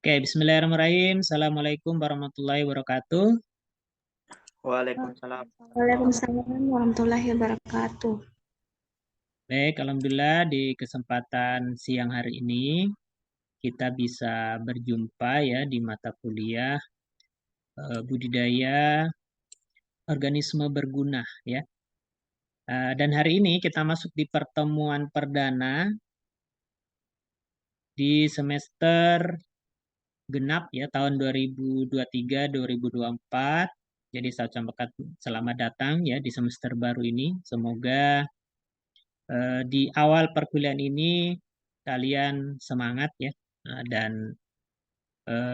Oke, bismillahirrahmanirrahim. Assalamualaikum warahmatullahi wabarakatuh. Waalaikumsalam warahmatullahi Waalaikumsalam warahmatullahi wabarakatuh. Baik, alhamdulillah di kesempatan siang hari ini kita bisa berjumpa ya di mata kuliah budidaya organisme berguna ya. Dan hari ini kita masuk di pertemuan perdana di semester genap ya tahun 2023-2024. Jadi saya ucapkan selamat datang ya di semester baru ini. Semoga di awal perkuliahan ini kalian semangat ya, dan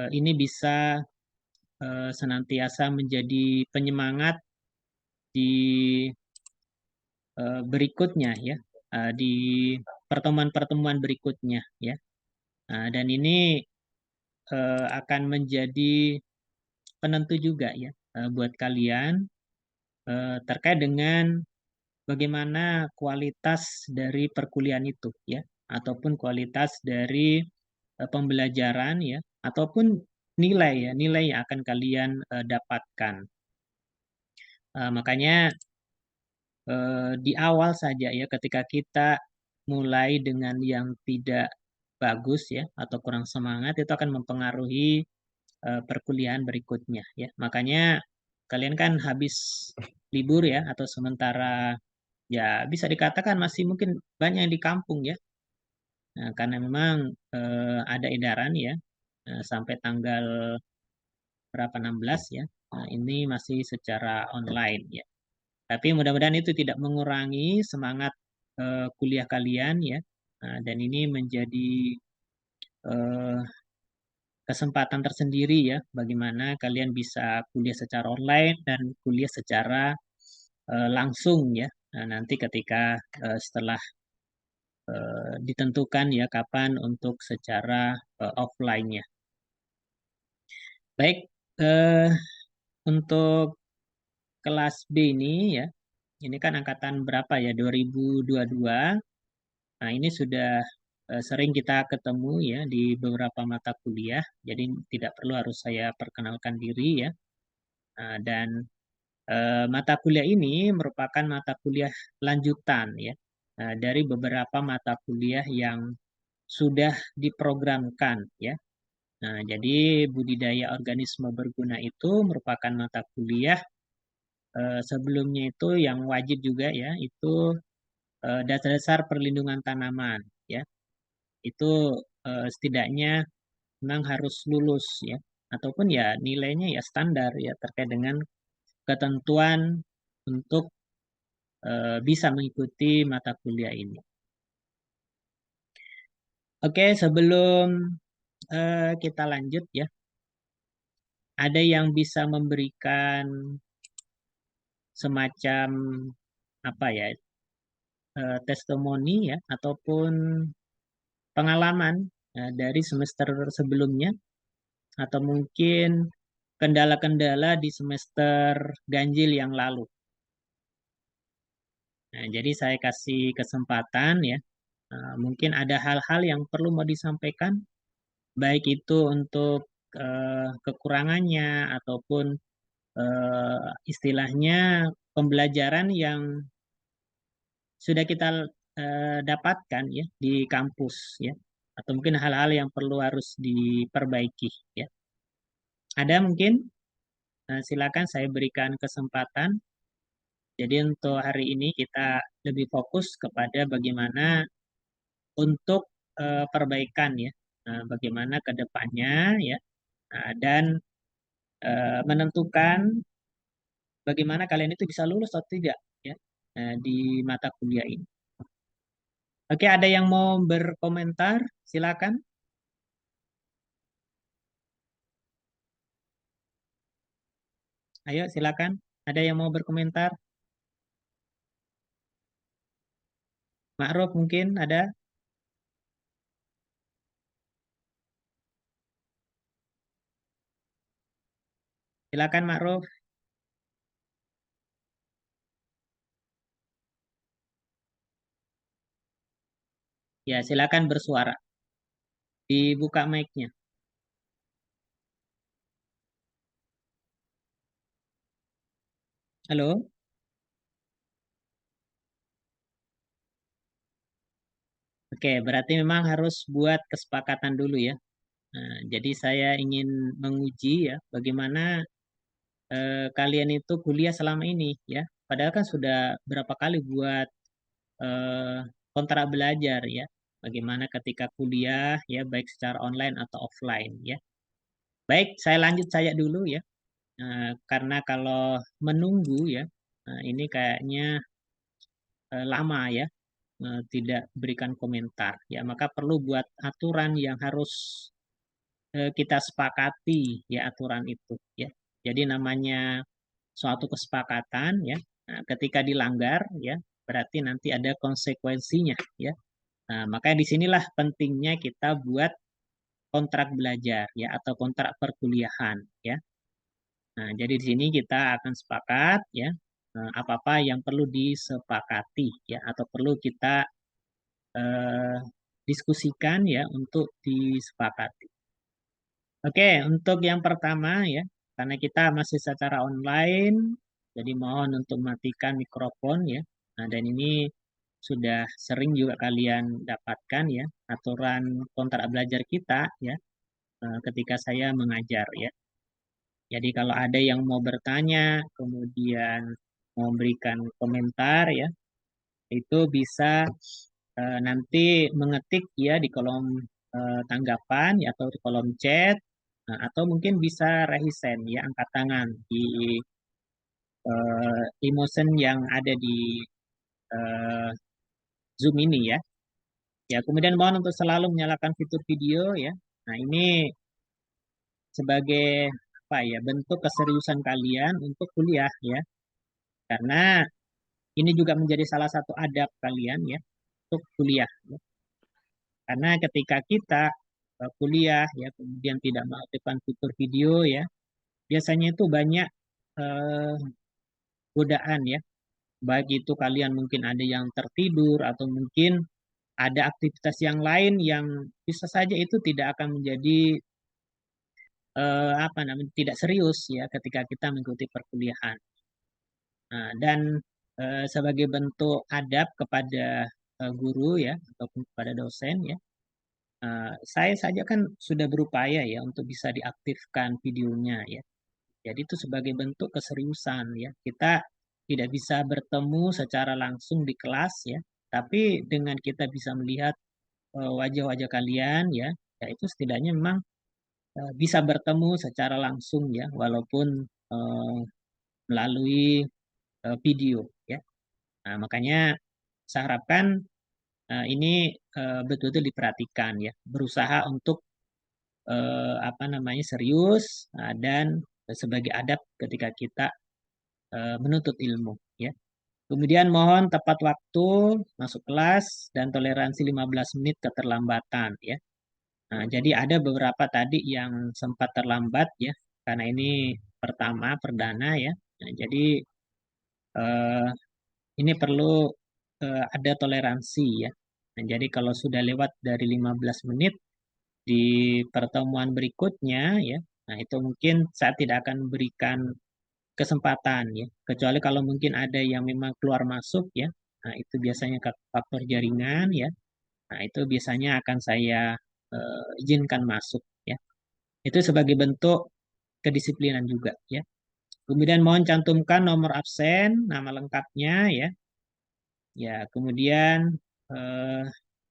ini bisa senantiasa menjadi penyemangat di berikutnya ya, di pertemuan-pertemuan berikutnya ya. Dan ini akan menjadi penentu juga ya buat kalian terkait dengan bagaimana kualitas dari perkuliahan itu ya, ataupun kualitas dari pembelajaran ya, ataupun nilai ya, nilai yang akan kalian dapatkan. Makanya di awal saja ya, ketika kita mulai dengan yang tidak bagus ya atau kurang semangat, itu akan mempengaruhi perkuliahan berikutnya ya. Makanya kalian kan habis libur ya, atau sementara ya bisa dikatakan masih mungkin banyak yang di kampung ya. Nah, karena memang ada edaran ya sampai tanggal berapa 16 ya. Nah, ini masih secara online ya. Tapi mudah-mudahan itu tidak mengurangi semangat kuliah kalian ya. Nah, dan ini menjadi eh, kesempatan tersendiri ya bagaimana kalian bisa kuliah secara online dan kuliah secara langsung ya. Nah, nanti ketika setelah ditentukan ya kapan untuk secara offline-nya. Baik, untuk kelas B ini ya, ini kan angkatan berapa ya? 2022. Nah, ini sudah sering kita ketemu ya di beberapa mata kuliah, jadi tidak perlu harus saya perkenalkan diri ya. Nah, dan mata kuliah ini merupakan mata kuliah lanjutan ya dari beberapa mata kuliah yang sudah diprogramkan ya. Nah, jadi budidaya organisme berguna itu merupakan mata kuliah sebelumnya itu yang wajib juga ya, itu dasar-dasar perlindungan tanaman ya. Itu setidaknya memang harus lulus ya, ataupun ya nilainya ya standar ya terkait dengan ketentuan untuk bisa mengikuti mata kuliah ini. Oke, sebelum kita lanjut ya, ada yang bisa memberikan semacam apa ya, testimoni ya ataupun pengalaman dari semester sebelumnya, atau mungkin kendala-kendala di semester ganjil yang lalu. Nah, jadi saya kasih kesempatan ya, mungkin ada hal-hal yang perlu mau disampaikan, baik itu untuk kekurangannya ataupun istilahnya pembelajaran yang sudah kita dapatkan ya di kampus ya, atau mungkin hal-hal yang perlu harus diperbaiki ya. Ada mungkin. Silakan saya berikan kesempatan. Jadi untuk hari ini kita lebih fokus kepada bagaimana untuk perbaikan ya. Bagaimana ke depannya ya. Dan menentukan bagaimana kalian itu bisa lulus atau tidak ya di mata kuliah ini. Oke, ada yang mau berkomentar? Silakan. Ayo silakan. Ada yang mau berkomentar? Ma'ruf mungkin ada? Silakan Ma'ruf. Ya, silakan bersuara. Dibuka mic-nya. Halo? Oke, berarti memang harus buat kesepakatan dulu ya. Nah, jadi saya ingin menguji ya bagaimana kalian itu kuliah selama ini ya. Padahal kan sudah berapa kali buat eh, kontrak belajar ya. Bagaimana ketika kuliah ya baik secara online atau offline ya. Baik, saya lanjut saya dulu ya. Karena kalau menunggu ya, ini kayaknya lama ya, tidak berikan komentar ya. Maka perlu buat aturan yang harus kita sepakati ya aturan itu ya. Jadi namanya suatu kesepakatan ya. Nah, ketika dilanggar ya, berarti nanti ada konsekuensinya ya. Nah, makanya disinilah pentingnya kita buat kontrak belajar ya atau kontrak perkuliahan ya. Nah, jadi di sini kita akan sepakat ya apa-apa yang perlu disepakati ya atau perlu kita eh, diskusikan ya untuk disepakati. Oke, untuk yang pertama ya, karena kita masih secara online, jadi mohon untuk matikan mikrofon ya. Nah, dan ini sudah sering juga kalian dapatkan ya aturan kontrak belajar kita ya ketika saya mengajar ya. Jadi kalau ada yang mau bertanya, kemudian mau memberikan komentar ya, itu bisa nanti mengetik ya di kolom tanggapan ya, atau di kolom chat. Nah, atau mungkin bisa raise hand ya angkat tangan di emotion yang ada di eh, Zoom ini ya. Ya, kemudian mohon untuk selalu menyalakan fitur video ya. Nah, ini sebagai apa ya bentuk keseriusan kalian untuk kuliah ya. Karena ini juga menjadi salah satu adab kalian ya untuk kuliah. Ya. Karena ketika kita kuliah ya kemudian tidak mengaktifkan fitur video ya, biasanya itu banyak eh, godaan ya. Baik itu kalian mungkin ada yang tertidur atau mungkin ada aktivitas yang lain yang bisa saja itu tidak akan menjadi apa namanya tidak serius ya ketika kita mengikuti perkuliahan. Nah, dan sebagai bentuk adab kepada guru ya ataupun kepada dosen ya, saya saja kan sudah berupaya ya untuk bisa diaktifkan videonya ya. Jadi itu sebagai bentuk keseriusan ya. Kita tidak bisa bertemu secara langsung di kelas ya, tapi dengan kita bisa melihat wajah-wajah kalian ya, ya itu setidaknya memang bisa bertemu secara langsung ya, walaupun eh, melalui video ya. Nah, makanya saya harapkan ini betul-betul diperhatikan ya, berusaha untuk apa namanya serius dan sebagai adab ketika kita menuntut ilmu ya. Kemudian mohon tepat waktu masuk kelas dan toleransi 15 menit keterlambatan ya. Nah, jadi ada beberapa tadi yang sempat terlambat ya karena ini pertama perdana ya. Nah, jadi eh, ini perlu ada toleransi ya. Nah, jadi kalau sudah lewat dari 15 menit di pertemuan berikutnya ya, nah itu mungkin saya tidak akan berikan kesempatan ya. Kecuali kalau mungkin ada yang memang keluar masuk ya. Nah, itu biasanya faktor jaringan ya. Nah, itu biasanya akan saya izinkan masuk ya. Itu sebagai bentuk kedisiplinan juga ya. Kemudian mohon cantumkan nomor absen, nama lengkapnya ya. Ya, kemudian eh,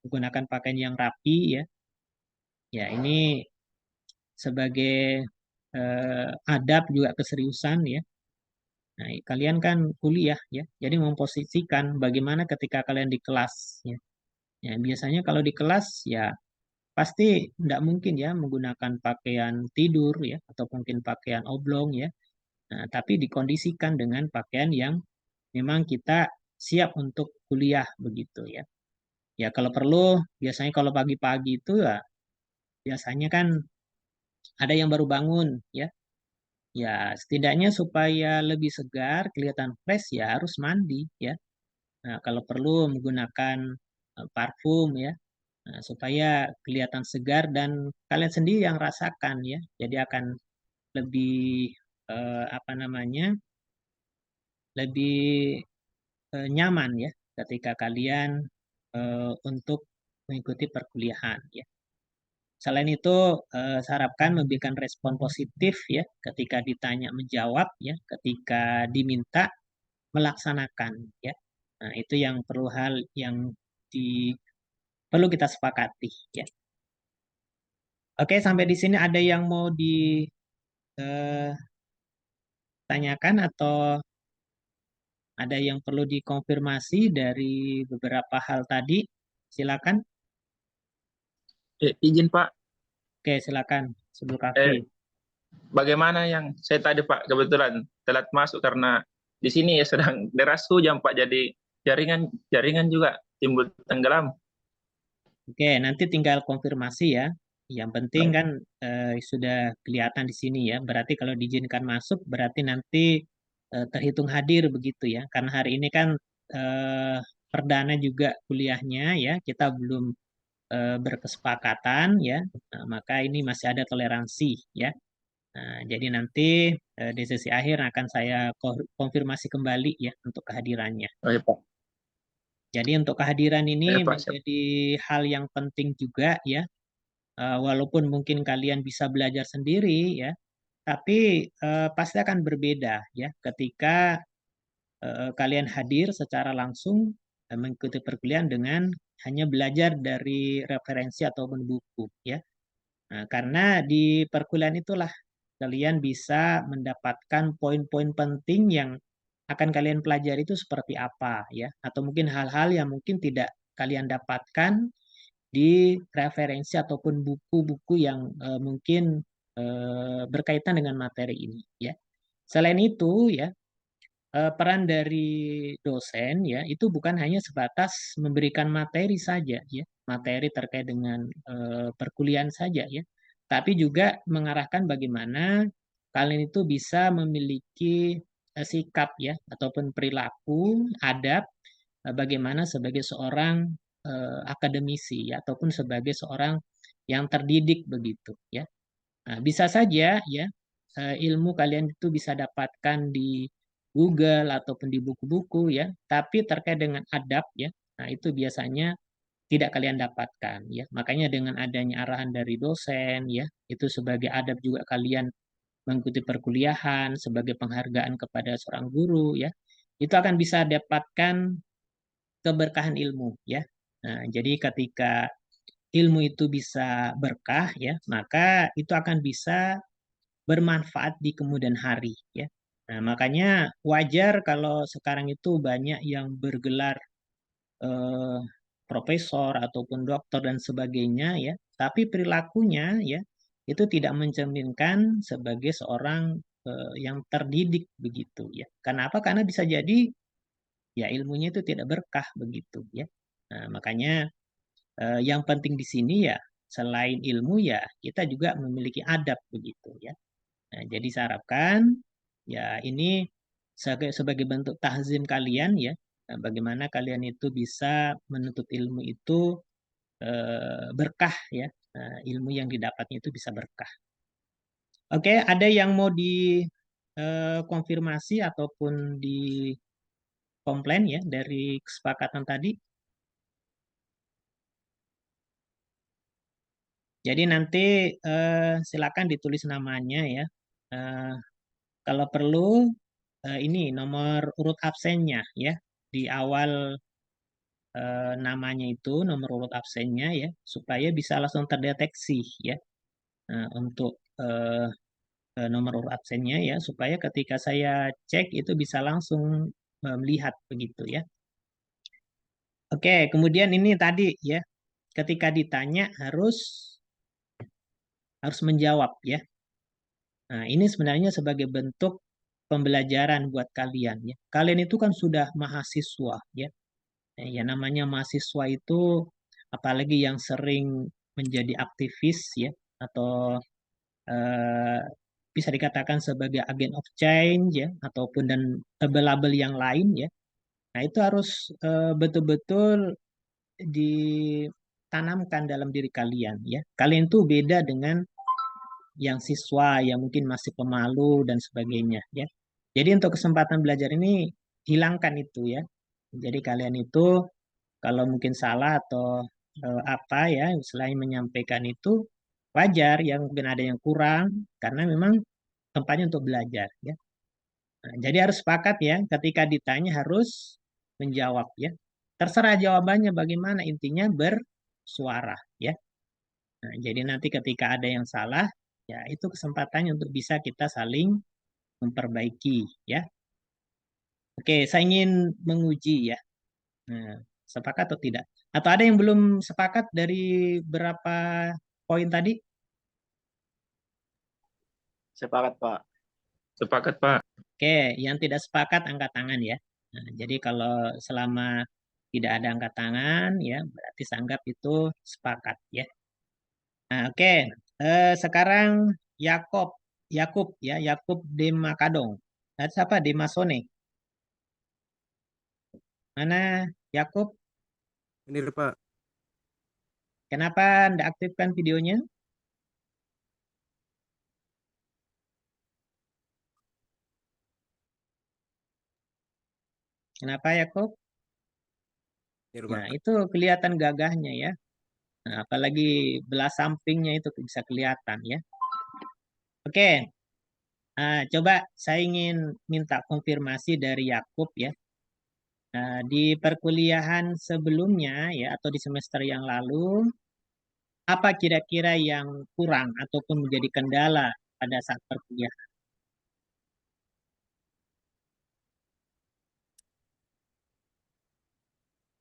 menggunakan pakaian yang rapi ya. Ya, ini sebagai adab juga keseriusan ya. Nah, kalian kan kuliah ya, jadi memposisikan bagaimana ketika kalian di kelas ya. Ya, biasanya kalau di kelas ya pasti tidak mungkin ya menggunakan pakaian tidur ya atau mungkin pakaian oblong ya. Nah, tapi dikondisikan dengan pakaian yang memang kita siap untuk kuliah begitu ya. Ya kalau perlu biasanya kalau pagi-pagi itu ya biasanya kan ada yang baru bangun ya. Ya setidaknya supaya lebih segar, kelihatan fresh ya harus mandi ya. Nah, kalau perlu menggunakan parfum ya, nah, supaya kelihatan segar dan kalian sendiri yang rasakan ya. Jadi akan lebih apa namanya lebih nyaman ya ketika kalian untuk mengikuti perkuliahan ya. Selain itu, saya harapkan memberikan respon positif ya ketika ditanya menjawab ya, ketika diminta melaksanakan ya. Nah, itu yang perlu hal yang di perlu kita sepakati ya. Oke, sampai di sini ada yang mau ditanyakan atau ada yang perlu dikonfirmasi dari beberapa hal tadi? Silakan. Izin Pak, Oke, silakan. Sebelum eh, Kafi. bagaimana yang saya tadi Pak kebetulan telat masuk karena di sini ya sedang deras hujan Pak, jadi jaringan jaringan juga timbul tenggelam. Oke, nanti tinggal konfirmasi ya. Yang penting Baik, kan sudah kelihatan di sini ya. Berarti kalau diizinkan masuk, berarti nanti terhitung hadir begitu ya. Karena hari ini kan eh, perdana juga kuliahnya ya. Kita belum berkesepakatan ya. Nah, maka ini masih ada toleransi ya. Nah, jadi nanti di sesi akhir akan saya konfirmasi kembali ya untuk kehadirannya. baik Pak. Jadi untuk kehadiran ini Baik Pak, siap. menjadi hal yang penting juga ya. Walaupun mungkin kalian bisa belajar sendiri ya, tapi pasti akan berbeda ya ketika kalian hadir secara langsung mengikuti perkuliahan dengan hanya belajar dari referensi ataupun buku ya. Nah, karena di perkuliahan itulah kalian bisa mendapatkan poin-poin penting yang akan kalian pelajari itu seperti apa ya, atau mungkin hal-hal yang mungkin tidak kalian dapatkan di referensi ataupun buku-buku yang mungkin berkaitan dengan materi ini ya. Selain itu ya, peran dari dosen ya itu bukan hanya sebatas memberikan materi saja ya, materi terkait dengan perkuliahan saja ya, tapi juga mengarahkan bagaimana kalian itu bisa memiliki sikap ya ataupun perilaku, adab bagaimana sebagai seorang akademisi ya ataupun sebagai seorang yang terdidik begitu ya. Nah, bisa saja ya ilmu kalian itu bisa dapatkan di Google ataupun di buku-buku ya, tapi terkait dengan adab ya. Nah, itu biasanya tidak kalian dapatkan ya. Makanya dengan adanya arahan dari dosen ya, itu sebagai adab juga kalian mengikuti perkuliahan sebagai penghargaan kepada seorang guru ya. Itu akan bisa dapatkan keberkahan ilmu ya. Nah, jadi ketika ilmu itu bisa berkah ya, maka itu akan bisa bermanfaat di kemudian hari ya. Nah, makanya wajar kalau sekarang itu banyak yang bergelar eh, profesor ataupun doktor dan sebagainya ya, tapi perilakunya ya itu tidak mencerminkan sebagai seorang yang terdidik begitu ya. Kenapa? Karena bisa jadi ya ilmunya itu tidak berkah begitu ya. Nah, makanya yang penting di sini ya selain ilmu ya kita juga memiliki adab begitu ya. Nah, jadi saya harapkan ya ini sebagai bentuk tahzim kalian ya, bagaimana kalian itu bisa menuntut ilmu itu berkah ya, ilmu yang didapatnya itu bisa berkah. Oke, ada yang mau dikonfirmasi ataupun dikomplain ya dari kesepakatan tadi? Jadi nanti silakan ditulis namanya ya. Eh, Kalau perlu ini nomor urut absennya ya di awal namanya itu nomor urut absennya ya supaya bisa langsung terdeteksi ya. Nah, untuk nomor urut absennya ya supaya ketika saya cek itu bisa langsung melihat begitu ya. Oke, kemudian ini tadi ya ketika ditanya harus menjawab ya. Nah, ini sebenarnya sebagai bentuk pembelajaran buat kalian ya. Kalian itu kan sudah mahasiswa ya. Ya namanya mahasiswa itu apalagi yang sering menjadi aktivis ya atau eh, bisa dikatakan sebagai agen of change ya ataupun dan label-label yang lain ya. Nah, itu harus betul-betul ditanamkan dalam diri kalian ya. Kalian tuh beda dengan yang siswa yang mungkin masih pemalu dan sebagainya ya. Jadi untuk kesempatan belajar ini hilangkan itu ya. Jadi kalian itu kalau mungkin salah atau apa ya, selain menyampaikan itu wajar ya, mungkin ada yang kurang karena memang tempatnya untuk belajar ya. Nah, jadi harus sepakat ya, ketika ditanya harus menjawab ya. Terserah jawabannya bagaimana, intinya bersuara ya. Nah, jadi nanti ketika ada yang salah, ya itu kesempatannya untuk bisa kita saling memperbaiki ya. Oke, saya ingin menguji ya. Nah, sepakat atau tidak? Atau ada yang belum sepakat dari berapa poin tadi? Sepakat, Pak. Sepakat, Pak. Oke, yang tidak sepakat angkat tangan ya. Nah, jadi kalau selama tidak ada angkat tangan ya, berarti saya anggap itu sepakat ya. Nah, oke. Sekarang Yakob, Yakub ya, Yakub Demakadong. Nah, siapa Demasone? Mana Yakub? Ini Pak. Kenapa Anda aktifkan videonya? Kenapa Yakub? Ini Nah, Pak. itu kelihatan gagahnya ya. Nah, apalagi belah sampingnya itu bisa kelihatan ya. Oke, coba saya ingin minta konfirmasi dari Yakub ya. Nah, di perkuliahan sebelumnya ya atau di semester yang lalu, apa kira-kira yang kurang ataupun menjadi kendala pada saat perkuliahan?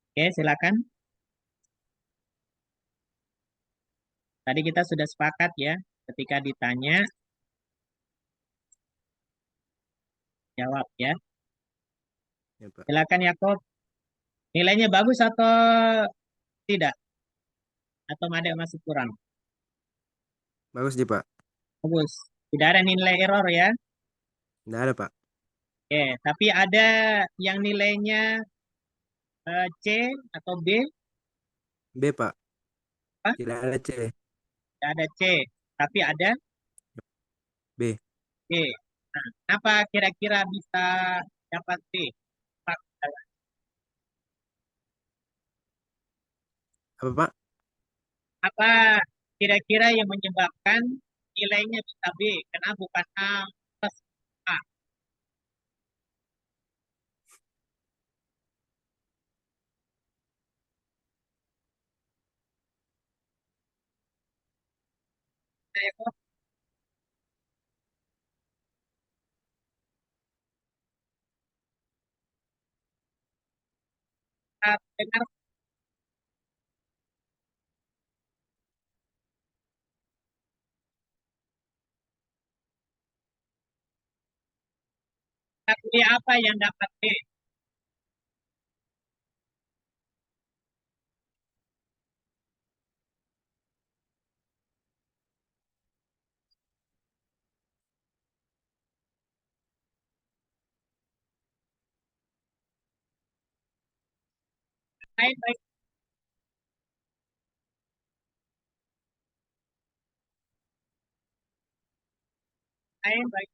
Oke, silakan. Tadi kita sudah sepakat ya, ketika ditanya jawab ya. Ya, Pak. Silakan Yakub. Nilainya bagus atau tidak? Atau ada yang masih kurang? Bagus di Pak. Bagus. Tidak ada nilai error ya. Tidak ada Pak. Oke, tapi ada yang nilainya C atau B? B Pak. Apa? Tidak ada C. Tidak ada C, tapi ada B. B. Nah, apa kira-kira bisa dapat B? Apa Pak? Apa kira-kira yang menyebabkan nilainya bisa B? Kenapa bukan A plus A? Saya kok dengar kuliah apa yang dapat B? Lain baik, lain baik.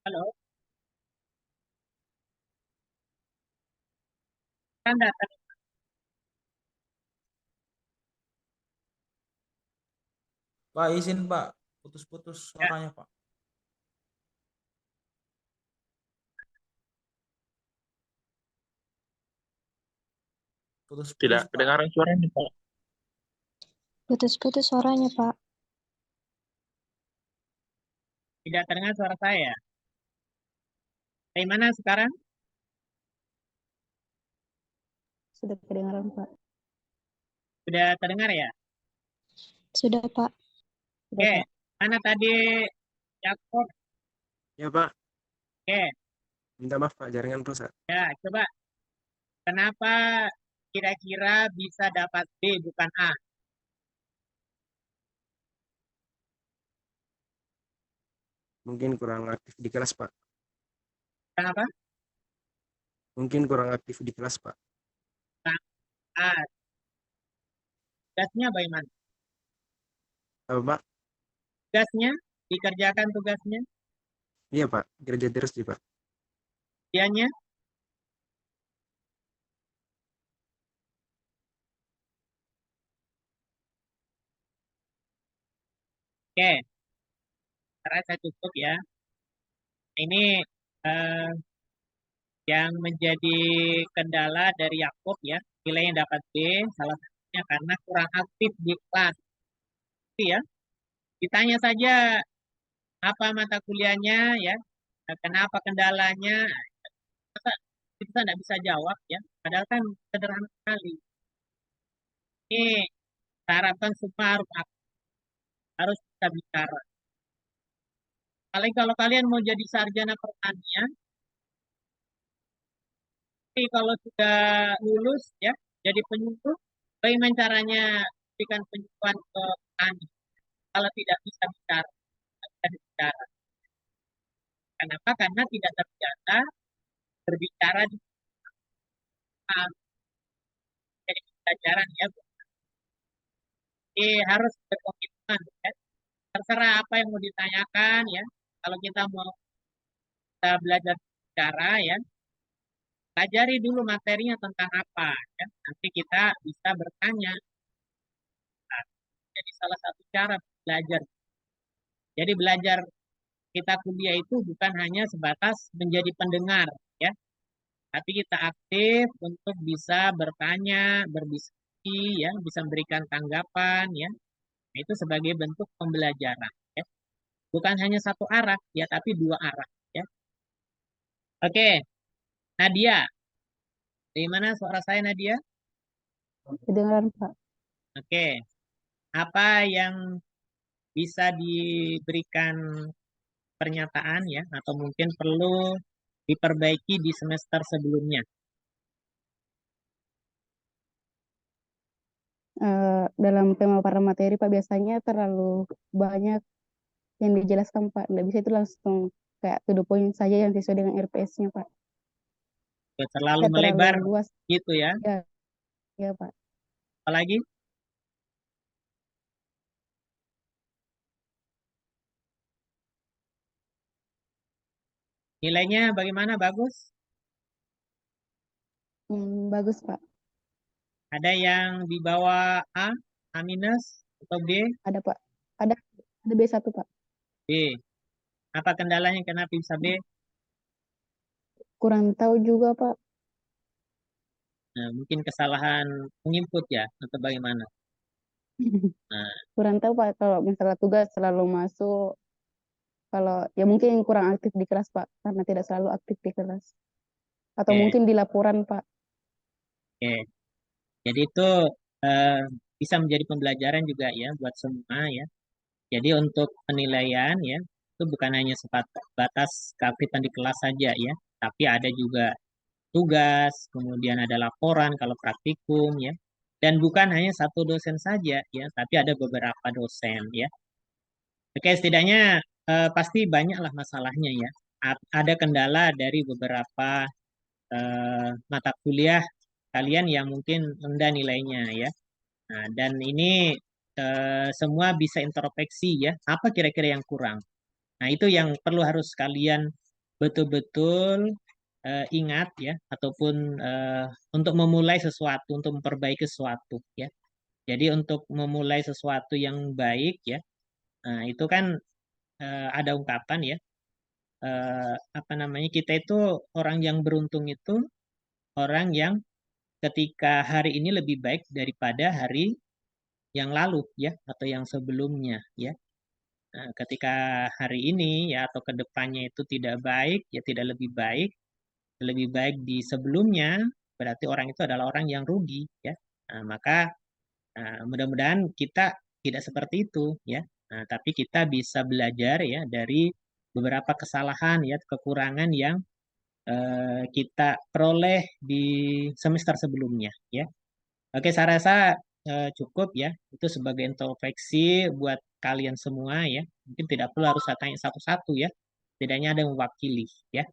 Halo, kan datang. Pak, izin Pak, putus-putus Ya, suaranya Pak. Putus-putus Tidak Pak. kedengaran suaranya, Pak. Putus-putus suaranya, Pak. tidak terdengar suara saya. Dari mana sekarang? Sudah kedengaran, Pak. Sudah terdengar ya? Sudah, Pak. Sudah, Oke, Pak. mana tadi Yakob? Ya Pak. Oke, Minta maaf Pak, jaringan rusak. ya coba. Kenapa kira-kira bisa dapat B bukan A? Mungkin kurang aktif di kelas Pak. Kenapa? Mungkin kurang aktif di kelas Pak. A. Tugasnya bagaimana? Apa Pak? Tugasnya, dikerjakan tugasnya, Iya Pak, kerja terus sih Pak. dianya. Oke, saya rasa cukup ya. Ini eh, yang menjadi kendala dari Yakob ya, nilainya dapat B, salah satunya karena kurang aktif di kelas. Itu ya, ditanya saja apa mata kuliahnya ya, kenapa kendalanya, masa kita nggak bisa jawab ya, padahal kan sederhana sekali. Ini saya harapkan semua harus aktif, harus bisa bicara. Paling kalau kalian mau jadi sarjana pertanian, tapi kalau sudah lulus ya, jadi penyuluh, bagaimana caranya berikan penyuluhan ke petani? Kalau tidak bisa bicara, tidak bisa bicara. Kenapa? Karena tidak terbiasa berbicara di depan. Jadi pelajaran ya. Jadi harus berkomitmen ya. Terserah apa yang mau ditanyakan ya. Kalau kita mau kita belajar bicara ya, pelajari dulu materinya tentang apa ya. Nanti kita bisa bertanya. Nah, jadi salah satu cara belajar. Jadi belajar kita kuliah itu bukan hanya sebatas menjadi pendengar ya, tapi kita aktif untuk bisa bertanya, berdiskusi ya, bisa memberikan tanggapan ya. Nah, itu sebagai bentuk pembelajaran ya. Bukan hanya satu arah ya, tapi dua arah ya. Oke, Nadia. Dari mana suara saya Nadia? Kedengaran, Pak. Oke. Apa yang bisa diberikan pernyataan ya atau mungkin perlu diperbaiki di semester sebelumnya? Dalam pemaparan materi, Pak, biasanya terlalu banyak yang dijelaskan, Pak. Nggak bisa itu langsung kayak to the point saja yang sesuai dengan RPS-nya, Pak. Ya, terlalu Kayak terlalu melebar luas. gitu ya. Ya, ya, Pak. Apalagi nilainya bagaimana? Bagus? Bagus, Pak. Ada yang di bawah A minus atau B? Ada, Pak. Ada, ada B1, Pak. B. Apa kendalanya kenapa bisa B? Kurang tahu juga, Pak. Nah, mungkin kesalahan menginput ya atau bagaimana? Nah, Kurang tahu, Pak. Kalau misalnya tugas selalu masuk, kalau ya mungkin kurang aktif di kelas, Pak. Karena tidak selalu aktif di kelas. Atau oke, mungkin di laporan, Pak. oke. Jadi itu eh, bisa menjadi pembelajaran juga ya buat semua ya. Jadi untuk penilaian ya itu bukan hanya sebatas keaktifan di kelas saja ya, tapi ada juga tugas, kemudian ada laporan kalau praktikum ya. Dan bukan hanya satu dosen saja ya, tapi ada beberapa dosen ya. Oke, setidaknya pasti banyaklah masalahnya ya. Ada kendala dari beberapa mata kuliah kalian yang mungkin rendah nilainya ya. Nah, dan ini semua bisa introspeksi ya. Apa kira-kira yang kurang? Nah, itu yang perlu harus kalian betul-betul ingat ya, ataupun untuk memulai sesuatu, untuk memperbaiki sesuatu ya. Jadi untuk memulai sesuatu yang baik ya, nah itu kan ada ungkapan ya, apa namanya, kita itu orang yang beruntung itu orang yang ketika hari ini lebih baik daripada hari yang lalu ya, atau yang sebelumnya ya. Nah, ketika hari ini ya atau ke depannya itu tidak baik, ya tidak lebih baik di sebelumnya, berarti orang itu adalah orang yang rugi ya. Nah, maka mudah-mudahan kita tidak seperti itu ya. Nah, tapi kita bisa belajar ya dari beberapa kesalahan ya, kekurangan yang kita peroleh di semester sebelumnya ya. Oke, saya rasa cukup ya. Itu sebagai introspeksi buat kalian semua ya. Mungkin tidak perlu harus saya tanya satu-satu ya. Setidaknya ada yang mewakili ya.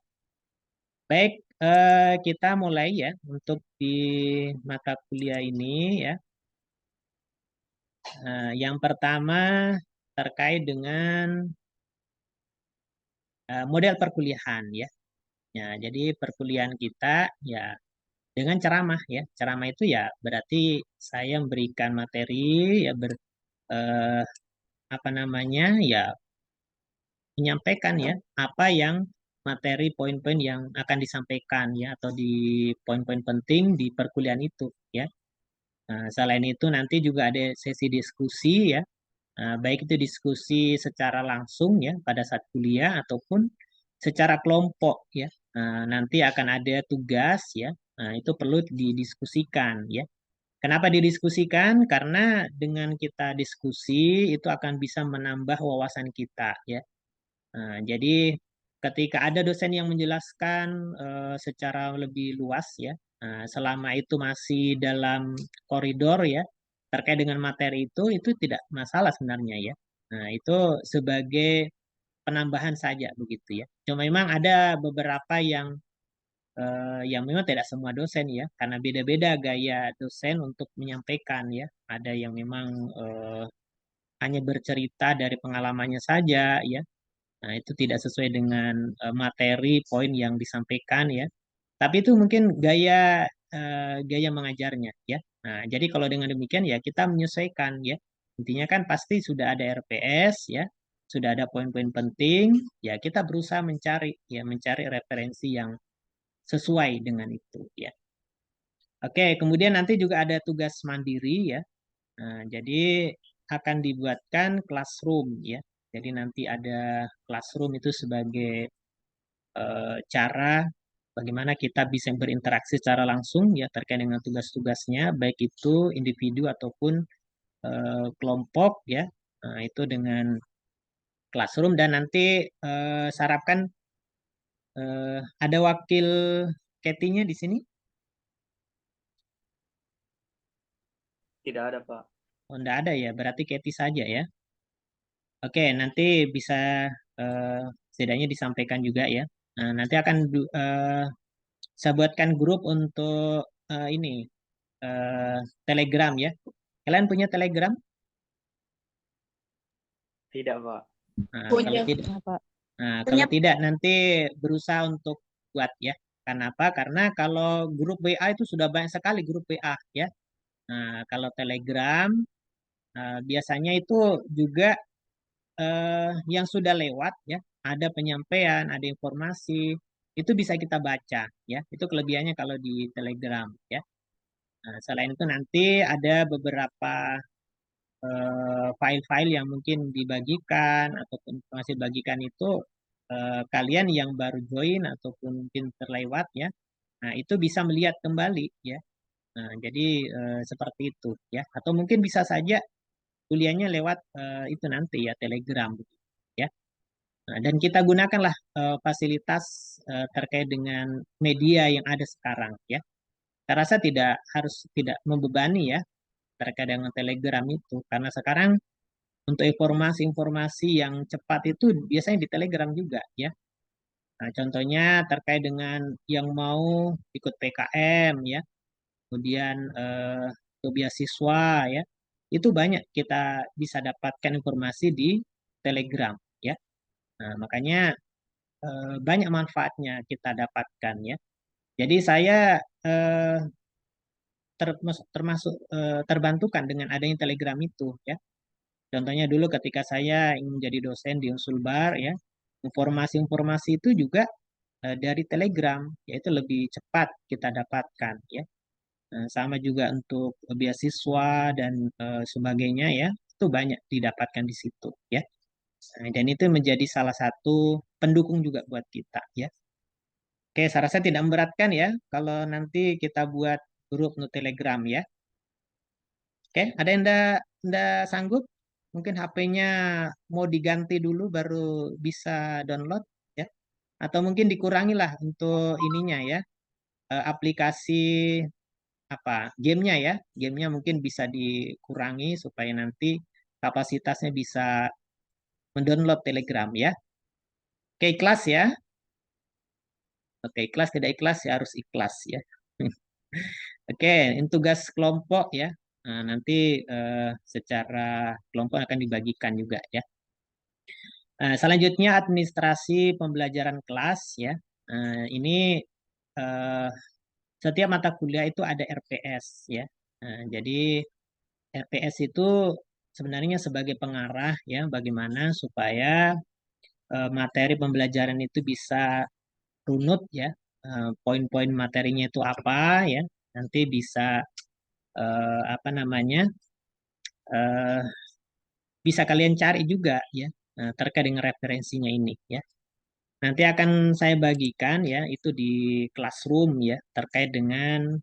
Baik, kita mulai ya untuk di mata kuliah ini ya. Yang pertama terkait dengan model perkuliahan ya. Ya, jadi perkuliahan kita ya dengan ceramah ya. Ceramah itu ya berarti saya memberikan materi ya eh, apa namanya ya menyampaikan ya apa yang materi poin-poin yang akan disampaikan ya atau di poin-poin penting di perkuliahan itu ya. Nah, selain itu nanti juga ada sesi diskusi ya. Baik itu diskusi secara langsung ya pada saat kuliah ataupun secara kelompok ya. Nanti akan ada tugas ya. Itu perlu didiskusikan ya. Kenapa didiskusikan? Karena dengan kita diskusi itu akan bisa menambah wawasan kita ya. Jadi ketika ada dosen yang menjelaskan secara lebih luas ya, selama itu masih dalam koridor ya terkait dengan materi itu tidak masalah sebenarnya ya. Nah, itu sebagai penambahan saja begitu ya. Cuma memang ada beberapa yang memang tidak semua dosen ya, karena beda-beda gaya dosen untuk menyampaikan ya. Ada yang memang hanya bercerita dari pengalamannya saja ya. Nah, itu tidak sesuai dengan materi poin yang disampaikan ya. Tapi itu mungkin gaya mengajarnya ya. Nah, jadi kalau dengan demikian ya kita menyesuaikan ya. Intinya kan pasti sudah ada RPS ya, sudah ada poin-poin penting, ya kita berusaha mencari referensi yang sesuai dengan itu ya. Oke, kemudian nanti juga ada tugas mandiri ya. Nah, jadi akan dibuatkan classroom ya. Jadi nanti ada classroom itu sebagai cara bagaimana kita bisa berinteraksi secara langsung ya terkait dengan tugas-tugasnya, baik itu individu ataupun kelompok ya. Nah, itu dengan classroom dan nanti sarapkan ada wakil Ketinya di sini. Tidak ada, Pak. Oh, enggak ada ya, berarti Keti saja ya. Oke, nanti bisa setidaknya disampaikan juga ya. Nah, nanti akan saya buatkan grup untuk ini eh, Telegram ya. Kalian punya Telegram? Tidak, Pak. Nah, Punya. kalau tidak, Nah, Pak. kalau tidak nanti berusaha untuk buat ya. Kenapa? Karena kalau grup WA itu sudah banyak sekali grup WA ya. Nah, kalau Telegram biasanya itu juga yang sudah lewat ya, ada penyampaian, ada informasi, itu bisa kita baca ya. Itu kelebihannya kalau di Telegram ya. Nah, selain itu nanti ada beberapa file-file yang mungkin dibagikan ataupun informasi dibagikan itu kalian yang baru join ataupun mungkin terlewat ya. Nah, itu bisa melihat kembali ya. Nah, jadi seperti itu ya. Atau mungkin bisa saja kuliahnya lewat itu nanti ya Telegram gitu ya. Nah, dan kita gunakanlah fasilitas terkait dengan media yang ada sekarang ya. Saya rasa tidak membebani ya terkait dengan Telegram itu karena sekarang untuk informasi-informasi yang cepat itu biasanya di Telegram juga ya. Nah, contohnya terkait dengan yang mau ikut PKM ya, kemudian ke beasiswa ya, itu banyak kita bisa dapatkan informasi di Telegram ya. Nah, makanya banyak manfaatnya kita dapatkan ya. Jadi saya eh, termasuk terbantukan dengan adanya Telegram itu ya. Contohnya dulu ketika saya ingin menjadi dosen di Unsulbar ya, informasi-informasi itu juga dari Telegram, yaitu lebih cepat kita dapatkan ya. Sama juga untuk beasiswa dan sebagainya ya, itu banyak didapatkan di situ ya. Dan itu menjadi salah satu pendukung juga buat kita ya. Oke, saya rasa tidak memberatkan ya kalau nanti kita buat grup no Telegram ya. Oke, ada yang ndak sanggup? Mungkin HP-nya mau diganti dulu baru bisa download ya. Atau mungkin dikurangi lah untuk ininya ya. Aplikasi apa? Gamenya ya. Gamenya mungkin bisa dikurangi supaya nanti kapasitasnya bisa mendownload Telegram ya. Oke, ikhlas ya. Oke, ikhlas tidak ikhlas ya harus ikhlas ya. Oke, ini tugas kelompok ya. Nanti secara kelompok akan dibagikan juga ya. Selanjutnya administrasi pembelajaran kelas ya. Ini eh, setiap mata kuliah itu ada RPS ya. Jadi RPS itu sebenarnya sebagai pengarah ya bagaimana supaya materi pembelajaran itu bisa runut ya. Poin-poin materinya itu apa ya. Nanti bisa apa namanya? eh, bisa kalian cari juga ya terkait dengan referensinya ini ya. Nanti akan saya bagikan ya itu di classroom ya terkait dengan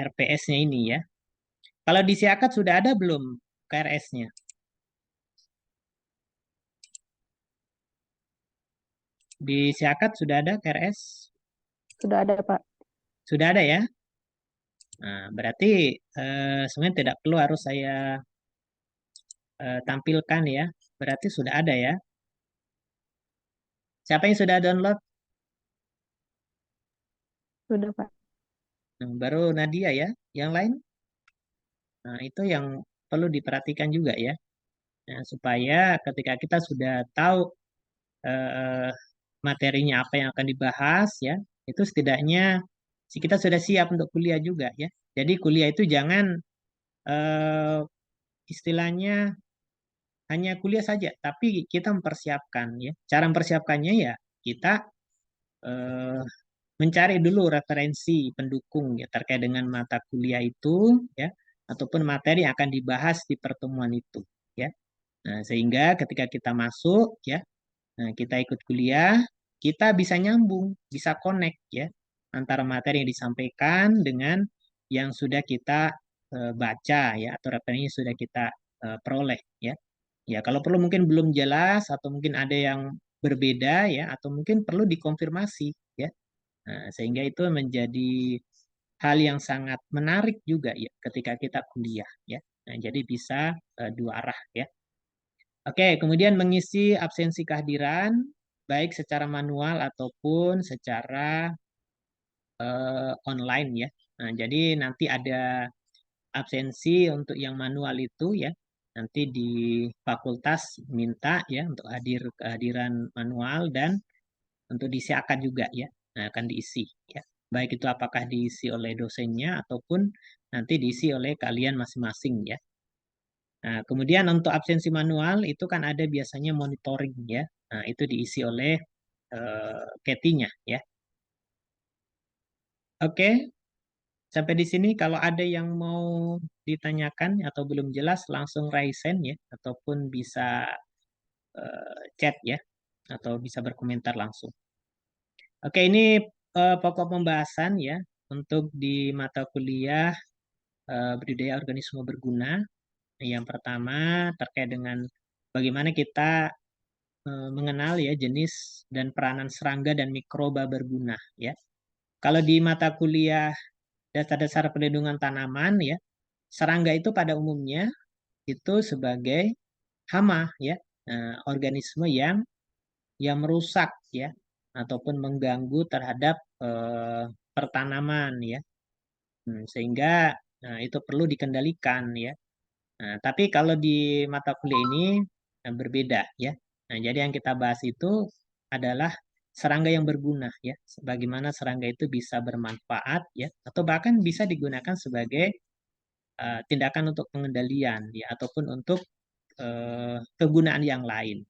RPS-nya ini ya. Kalau di Siakat sudah ada belum KRS-nya? Di Siakat sudah ada KRS? Sudah ada, Pak. Sudah ada ya? Nah, berarti sebenarnya tidak perlu harus saya tampilkan ya. Berarti sudah ada ya. Siapa yang sudah download? Sudah, Pak. Nah, baru Nadia ya. Yang lain? Nah, itu yang perlu diperhatikan juga ya. Nah, supaya ketika kita sudah tahu eh, materinya apa yang akan dibahas ya, itu setidaknya kita sudah siap untuk kuliah juga ya. Jadi kuliah itu jangan eh, istilahnya hanya kuliah saja, tapi kita mempersiapkan ya. Cara mempersiapkannya ya kita eh, mencari dulu referensi pendukung ya terkait dengan mata kuliah itu ya ataupun materi yang akan dibahas di pertemuan itu ya. Nah, sehingga ketika kita masuk ya, nah, kita ikut kuliah, kita bisa nyambung, bisa connect ya antara materi yang disampaikan dengan yang sudah kita baca ya atau referensi yang sudah kita peroleh ya. Ya, kalau perlu mungkin belum jelas atau mungkin ada yang berbeda ya atau mungkin perlu dikonfirmasi ya. Nah, sehingga itu menjadi hal yang sangat menarik juga ya ketika kita kuliah ya. Nah, jadi bisa dua arah ya. Oke, kemudian mengisi absensi kehadiran baik secara manual ataupun secara online ya. Nah, jadi nanti ada absensi untuk yang manual itu ya. Nanti di fakultas minta ya untuk kehadiran manual dan untuk diisi akan juga ya. Nah, akan diisi ya. Baik itu apakah diisi oleh dosennya ataupun nanti diisi oleh kalian masing-masing ya. Nah, kemudian untuk absensi manual itu kan ada biasanya monitoring ya. Nah, itu diisi oleh Ketinya ya. Oke, sampai di sini kalau ada yang mau ditanyakan atau belum jelas langsung raise hand ya ataupun bisa chat ya atau bisa berkomentar langsung. Oke, ini pokok pembahasan ya untuk di mata kuliah budidaya organisme berguna. Yang pertama terkait dengan bagaimana kita mengenal ya jenis dan peranan serangga dan mikroba berguna ya. Kalau di mata kuliah dasar-dasar perlindungan tanaman ya, serangga itu pada umumnya itu sebagai hama ya, organisme yang merusak ya ataupun mengganggu terhadap pertanaman ya. Sehingga itu perlu dikendalikan ya. Nah, tapi kalau di mata kuliah ini berbeda ya. Nah, jadi yang kita bahas itu adalah serangga yang berguna ya. Bagaimana serangga itu bisa bermanfaat ya atau bahkan bisa digunakan sebagai tindakan untuk pengendalian ya ataupun untuk kegunaan yang lain.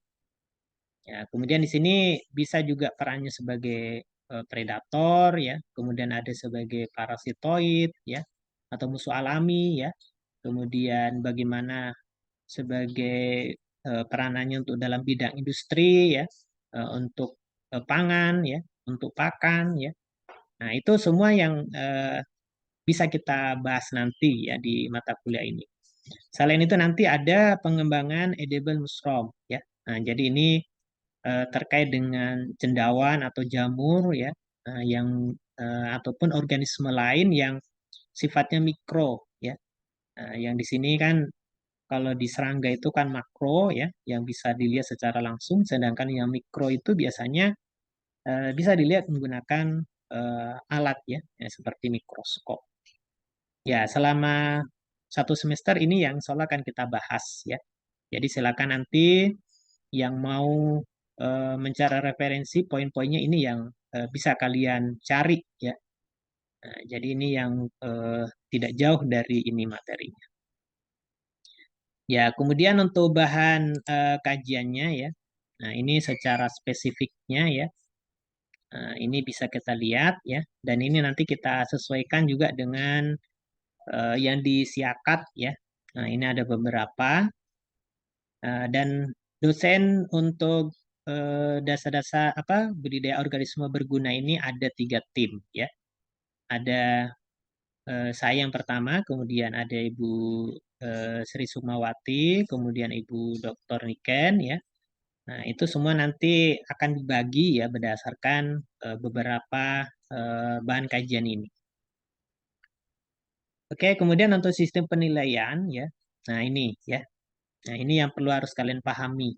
Ya, kemudian di sini bisa juga perannya sebagai predator ya, kemudian ada sebagai parasitoid ya atau musuh alami ya. Kemudian bagaimana sebagai peranannya untuk dalam bidang industri ya, untuk pangan ya, untuk pakan ya. Nah, itu semua yang bisa kita bahas nanti ya di mata kuliah ini. Selain itu nanti ada pengembangan edible mushroom ya. Nah, jadi ini terkait dengan cendawan atau jamur ya yang ataupun organisme lain yang sifatnya mikro ya. Yang di sini kan kalau di serangga itu kan makro ya yang bisa dilihat secara langsung sedangkan yang mikro itu biasanya bisa dilihat menggunakan alat ya seperti mikroskop. Ya, selama 1 semester ini yang insya Allah akan kita bahas ya. Jadi silakan nanti yang mau mencari referensi poin-poinnya ini yang bisa kalian cari ya. Nah, jadi ini yang tidak jauh dari ini materinya. Ya, kemudian untuk bahan kajiannya ya. Nah, ini secara spesifiknya ya. Nah, ini bisa kita lihat ya. Dan ini nanti kita sesuaikan juga dengan yang di Siakat ya. Nah, ini ada beberapa dan dosen untuk dasar-dasar apa budidaya organisme berguna ini ada 3 tim ya. Ada saya yang pertama, kemudian ada Ibu Sri Sukmawati, kemudian Ibu Dr. Niken ya. Nah, itu semua nanti akan dibagi ya berdasarkan beberapa bahan kajian ini. Oke, kemudian untuk sistem penilaian ya. Nah, ini ya. Nah, ini yang perlu harus kalian pahami.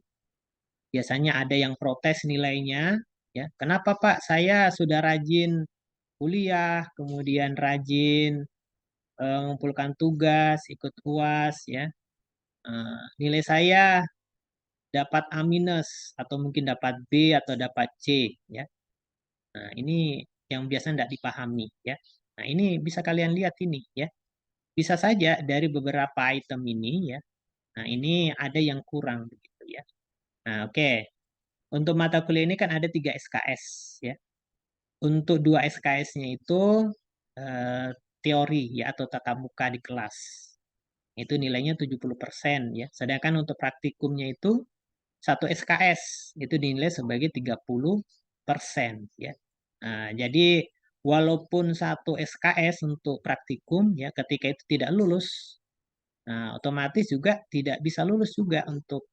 Biasanya ada yang protes nilainya ya. Kenapa Pak? Saya sudah rajin kuliah, kemudian rajin mengumpulkan tugas, ikut UAS ya. Nilai saya dapat A minus atau mungkin dapat B atau dapat C ya. Nah, ini yang biasa tidak dipahami ya. Nah, ini bisa kalian lihat ini ya. Bisa saja dari beberapa item ini ya. Nah, ini ada yang kurang begitu ya. Nah, oke. Untuk mata kuliah ini kan ada 3 SKS ya. Untuk 2 SKS-nya itu teori ya atau tatap muka di kelas. Itu nilainya 70% ya. Sedangkan untuk praktikumnya itu 1 SKS itu dinilai sebagai 30% ya. Nah, jadi walaupun 1 SKS untuk praktikum ya ketika itu tidak lulus, nah, otomatis juga tidak bisa lulus juga untuk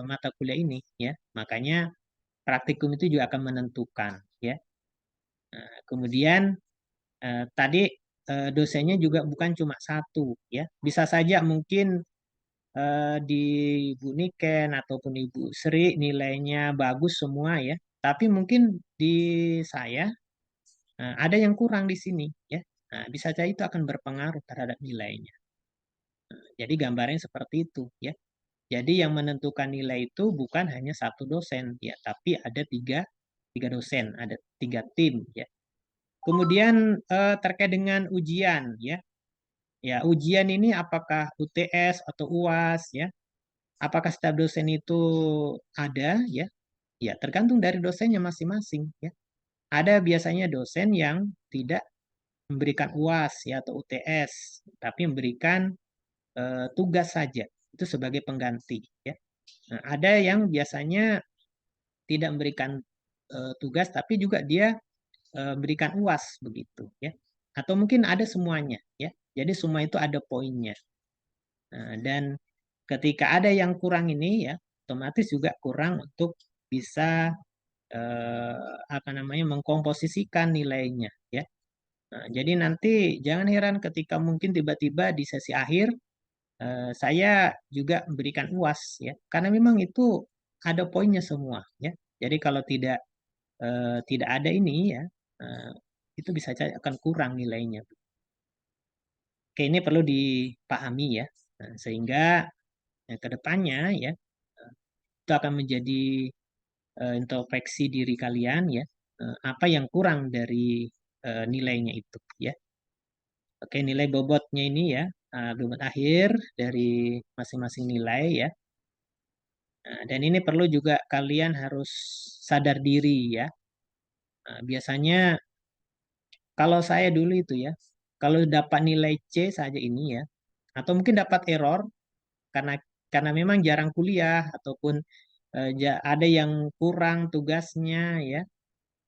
mata kuliah ini ya. Makanya praktikum itu juga akan menentukan ya. Nah, kemudian tadi dosennya juga bukan cuma 1 ya. Bisa saja mungkin di Ibu Niken ataupun Ibu Sri nilainya bagus semua ya. Tapi mungkin di saya ada yang kurang di sini ya. Nah, bisa saja itu akan berpengaruh terhadap nilainya. Jadi gambarnya seperti itu ya. Jadi yang menentukan nilai itu bukan hanya 1 dosen ya, tapi ada tiga dosen, ada 3 tim ya. Kemudian terkait dengan ujian ya. Ya, ujian ini apakah UTS atau UAS ya? Apakah setiap dosen itu ada ya? Ya, tergantung dari dosennya masing-masing ya. Ada biasanya dosen yang tidak memberikan UAS ya atau UTS, tapi memberikan tugas saja. Itu sebagai pengganti ya. Nah, ada yang biasanya tidak memberikan tugas tapi juga dia berikan UAS begitu ya. Atau mungkin ada semuanya ya. Jadi semua itu ada poinnya. Nah, dan ketika ada yang kurang ini ya, otomatis juga kurang untuk bisa apa namanya mengkomposisikan nilainya ya. Nah, jadi nanti jangan heran ketika mungkin tiba-tiba di sesi akhir saya juga memberikan UAS ya, karena memang itu ada poinnya semua ya. Jadi kalau tidak ada ini ya, itu bisa saja akan kurang nilainya. Oke, ini perlu dipahami ya. Nah, sehingga ke depannya ya itu akan menjadi introspeksi diri kalian ya. Apa yang kurang dari nilainya itu ya. Oke, nilai bobotnya ini ya, bobot akhir dari masing-masing nilai ya. Nah, dan ini perlu juga kalian harus sadar diri ya. Nah, biasanya kalau saya dulu itu ya, kalau dapat nilai C saja ini ya, atau mungkin dapat error karena memang jarang kuliah ataupun ada yang kurang tugasnya ya.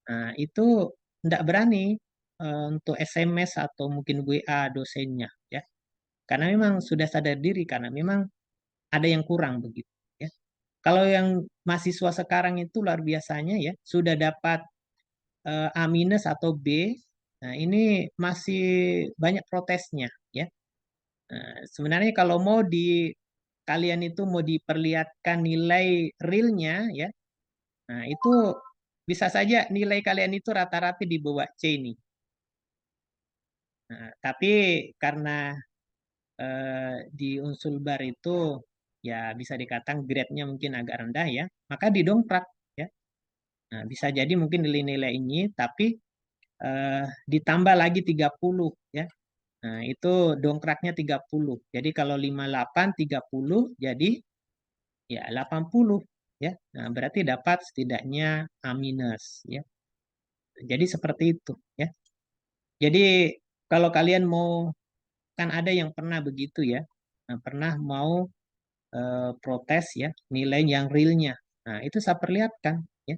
Nah, itu tidak berani untuk SMS atau mungkin WA dosennya ya. Karena memang sudah sadar diri karena memang ada yang kurang begitu ya. Kalau yang mahasiswa sekarang itu luar biasanya ya, sudah dapat A minus atau B. Nah, ini masih banyak protesnya ya. Nah, sebenarnya kalau mau kalian itu mau diperlihatkan nilai realnya ya. Nah, itu bisa saja nilai kalian itu rata-rata di bawah C ini. Nah, tapi karena di Unsulbar itu ya bisa dikatakan grade-nya mungkin agak rendah ya, maka didongkrak ya. Nah, bisa jadi mungkin nilai-nilai ini tapi ditambah lagi 30 ya. Nah, itu dongkraknya 30. Jadi kalau 58 30 jadi ya 80 ya. Nah, berarti dapat setidaknya A minus ya. Jadi seperti itu ya. Jadi kalau kalian mau, kan ada yang pernah begitu ya. Nah, pernah mau protes ya nilai yang realnya. Nah, itu saya perlihatkan ya.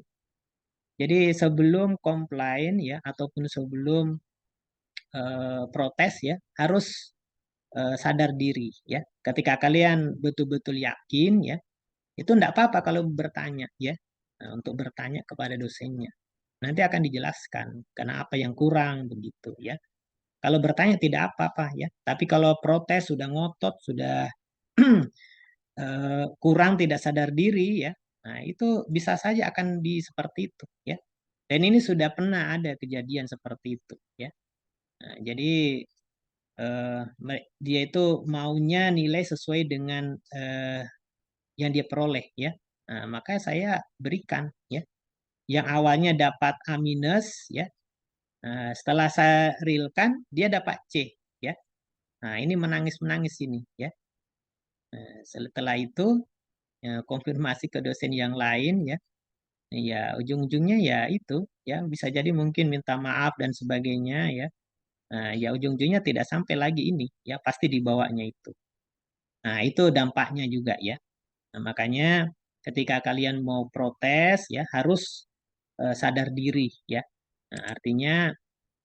Jadi sebelum komplain ya ataupun sebelum protes ya harus sadar diri ya. Ketika kalian betul-betul yakin ya, itu enggak apa-apa kalau bertanya ya. Nah, untuk bertanya kepada dosennya. Nanti akan dijelaskan karena apa yang kurang begitu ya. Kalau bertanya tidak apa-apa ya. Tapi kalau protes sudah ngotot, sudah kurang tidak sadar diri ya. Nah, itu bisa saja akan seperti itu ya. Dan ini sudah pernah ada kejadian seperti itu ya. Nah, jadi dia itu maunya nilai sesuai dengan yang dia peroleh ya. Nah, maka saya berikan ya. Yang awalnya dapat A minus ya. Nah, setelah saya realkan dia dapat C ya. Nah, ini menangis-menangis ini ya. Nah, setelah itu konfirmasi ke dosen yang lain ya. Ya, ujung-ujungnya ya itu ya bisa jadi mungkin minta maaf dan sebagainya ya. Nah, ya ujung-ujungnya tidak sampai lagi ini ya pasti dibawanya itu. Nah, itu dampaknya juga ya. Nah, makanya ketika kalian mau protes ya harus sadar diri ya. Nah, artinya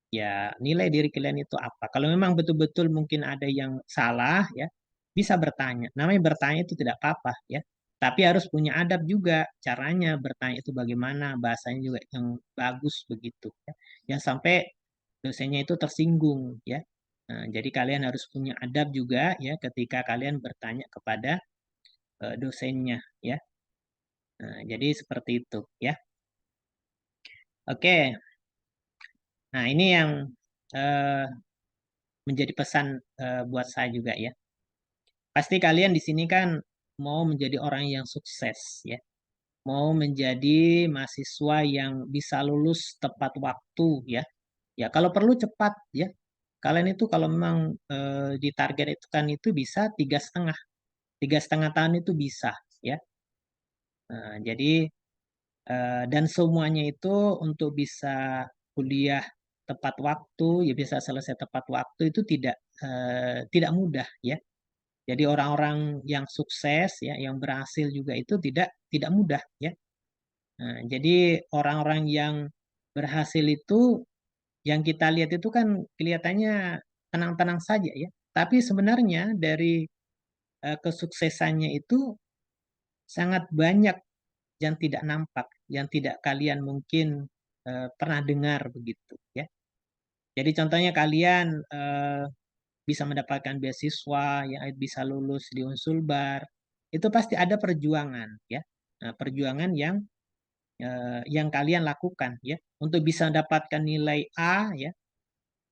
ya nilai diri kalian itu apa. Kalau memang betul-betul mungkin ada yang salah ya, bisa bertanya. Namanya bertanya itu tidak apa-apa ya. Tapi harus punya adab juga. Caranya bertanya itu bagaimana, bahasanya juga yang bagus begitu ya. Yang sampai dosennya itu tersinggung ya. Nah, jadi kalian harus punya adab juga ya ketika kalian bertanya kepada dosennya ya. Nah, jadi seperti itu ya. Oke. Nah, ini yang menjadi pesan buat saya juga ya. Pasti kalian di sini kan mau menjadi orang yang sukses ya. Mau menjadi mahasiswa yang bisa lulus tepat waktu ya. Ya kalau perlu cepat ya. Kalian itu kalau memang di target itu kan itu bisa 3,5 tahun itu bisa ya. Nah, jadi dan semuanya itu untuk bisa kuliah tepat waktu ya bisa selesai tepat waktu itu tidak mudah ya. Jadi orang-orang yang sukses ya, yang berhasil juga itu tidak mudah ya. Nah, jadi orang-orang yang berhasil itu yang kita lihat itu kan kelihatannya tenang-tenang saja ya. Tapi sebenarnya dari kesuksesannya itu sangat banyak yang tidak nampak, yang tidak kalian mungkin pernah dengar begitu ya. Jadi contohnya kalian bisa mendapatkan beasiswa, yang bisa lulus di Unsulbar, itu pasti ada perjuangan ya. Nah, perjuangan yang kalian lakukan ya untuk bisa mendapatkan nilai A ya.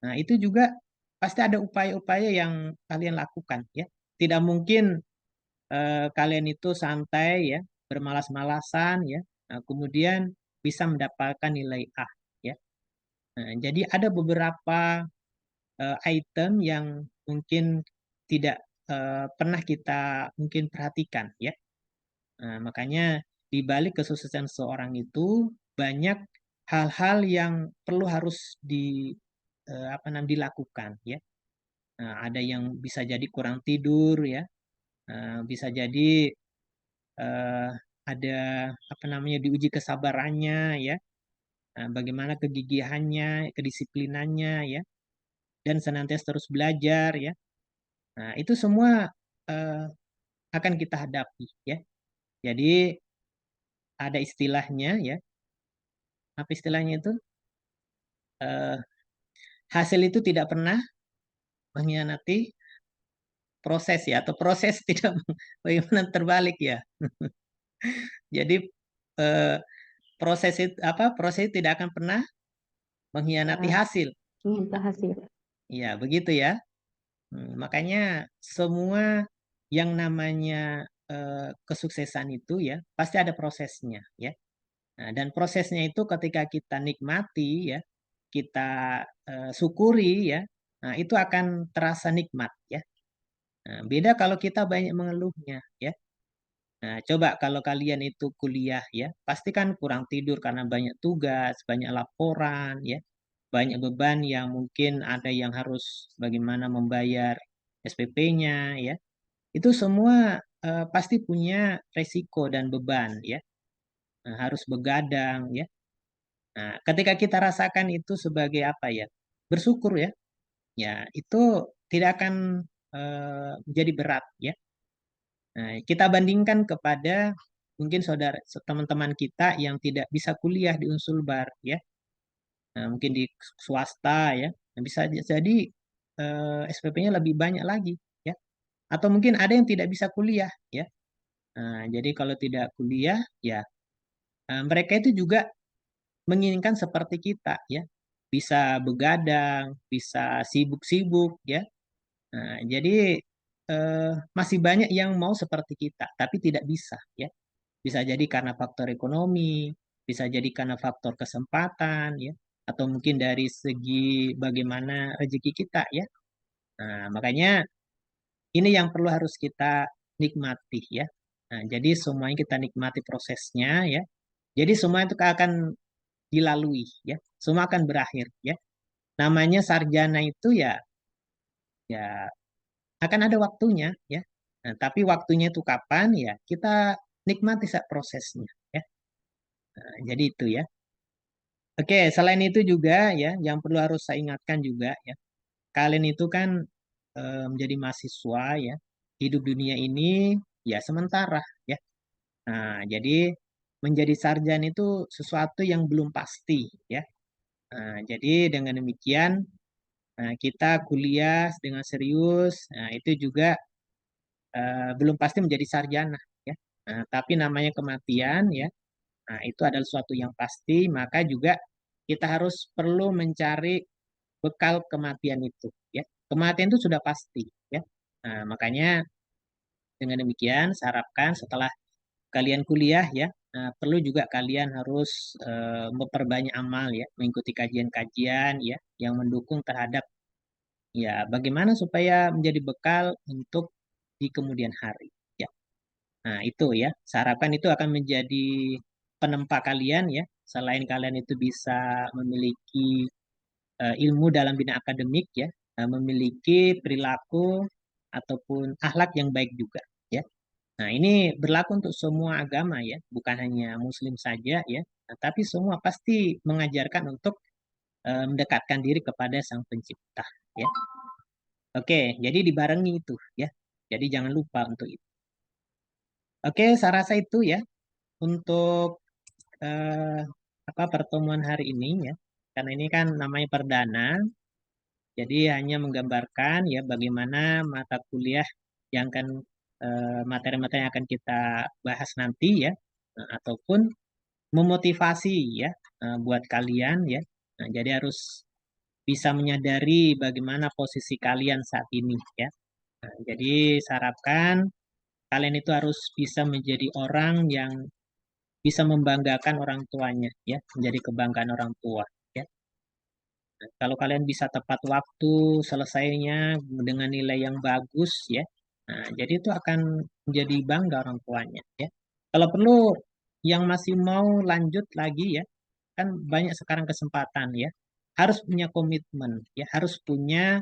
Nah, itu juga pasti ada upaya-upaya yang kalian lakukan ya. Tidak mungkin kalian itu santai ya, bermalas-malasan ya. Nah, kemudian bisa mendapatkan nilai A ya. Nah, jadi ada beberapa item yang mungkin tidak pernah kita mungkin perhatikan ya. Nah, makanya di balik kesuksesan seorang itu banyak hal-hal yang perlu harus dilakukan ya. Nah, ada yang bisa jadi kurang tidur ya. Bisa jadi eh, ada diuji kesabarannya ya. Nah, bagaimana kegigihannya, kedisiplinannya ya, dan senantiasa terus belajar ya. Nah, itu semua akan kita hadapi ya. Jadi ada istilahnya ya. Apa istilahnya itu? Eh, hasil itu tidak pernah mengkhianati proses ya, atau proses tidak bagaimana terbalik ya. Jadi eh, proses itu tidak akan pernah mengkhianati hasil. Minta hasil. Ya, begitu ya. Makanya semua yang namanya kesuksesan itu ya pasti ada prosesnya ya. Nah, dan prosesnya itu ketika kita nikmati ya, kita syukuri ya, nah itu akan terasa nikmat ya. Nah, beda kalau kita banyak mengeluhnya ya. Nah, coba kalau kalian itu kuliah ya, pasti kan kurang tidur karena banyak tugas, banyak laporan ya, banyak beban yang mungkin ada yang harus bagaimana membayar SPP-nya ya. Itu semua pasti punya resiko dan beban ya. Nah, harus begadang ya. Nah, ketika kita rasakan itu sebagai apa ya? Bersyukur ya. Ya, itu tidak akan menjadi berat ya. Nah, kita bandingkan kepada mungkin saudara teman-teman kita yang tidak bisa kuliah di Unsulbar ya. Nah, mungkin di swasta ya. Nah, bisa jadi SPP-nya lebih banyak lagi ya. Atau mungkin ada yang tidak bisa kuliah ya. Nah, jadi kalau tidak kuliah ya mereka itu juga menginginkan seperti kita ya. Bisa begadang, bisa sibuk-sibuk ya. Nah, jadi masih banyak yang mau seperti kita, tapi tidak bisa ya. Bisa jadi karena faktor ekonomi, bisa jadi karena faktor kesempatan ya, atau mungkin dari segi bagaimana rezeki kita ya. Nah, makanya ini yang perlu harus kita nikmati ya. Nah, jadi semuanya kita nikmati prosesnya ya. Jadi semua itu akan dilalui ya. Semua akan berakhir ya. Namanya sarjana itu ya ya akan ada waktunya ya. Nah, tapi waktunya itu kapan ya kita nikmati saat prosesnya ya. Nah, jadi itu ya. Oke, selain itu juga ya yang perlu harus saya ingatkan juga ya. Kalian itu kan menjadi mahasiswa ya. Hidup dunia ini ya sementara ya. Nah, jadi menjadi sarjana itu sesuatu yang belum pasti ya. Nah, jadi dengan demikian kita kuliah dengan serius. Nah, itu juga belum pasti menjadi sarjana ya. Nah, tapi namanya kematian ya. Nah, itu adalah suatu yang pasti, maka juga kita harus perlu mencari bekal kematian itu ya. Kematian itu sudah pasti ya. Nah, makanya dengan demikian saya harapkan setelah kalian kuliah ya, perlu juga kalian harus memperbanyak amal ya, mengikuti kajian-kajian ya yang mendukung terhadap ya bagaimana supaya menjadi bekal untuk di kemudian hari ya. Nah, itu ya. Saya harapkan itu akan menjadi penempa kalian ya. Selain kalian itu bisa memiliki ilmu dalam bidang akademik ya, memiliki perilaku ataupun akhlak yang baik juga ya. Nah, ini berlaku untuk semua agama ya, bukan hanya Muslim saja ya, nah, tapi semua pasti mengajarkan untuk mendekatkan diri kepada Sang Pencipta ya. Oke, jadi dibarengi itu ya. Jadi jangan lupa untuk itu. Oke, saya rasa itu ya untuk eh, apa pertemuan hari ini ya. Karena ini kan namanya perdana, jadi hanya menggambarkan ya bagaimana mata kuliah yang akan materi-materi yang akan kita bahas nanti ya, ataupun memotivasi ya buat kalian ya. Nah, jadi harus bisa menyadari bagaimana posisi kalian saat ini ya. Nah, jadi saya harapkan kalian itu harus bisa menjadi orang yang bisa membanggakan orang tuanya ya, menjadi kebanggaan orang tua ya. Nah, kalau kalian bisa tepat waktu selesainya dengan nilai yang bagus ya. Nah, jadi itu akan menjadi bangga orang tuanya ya. Kalau perlu yang masih mau lanjut lagi ya, kan banyak sekarang kesempatan ya. Harus punya komitmen ya, harus punya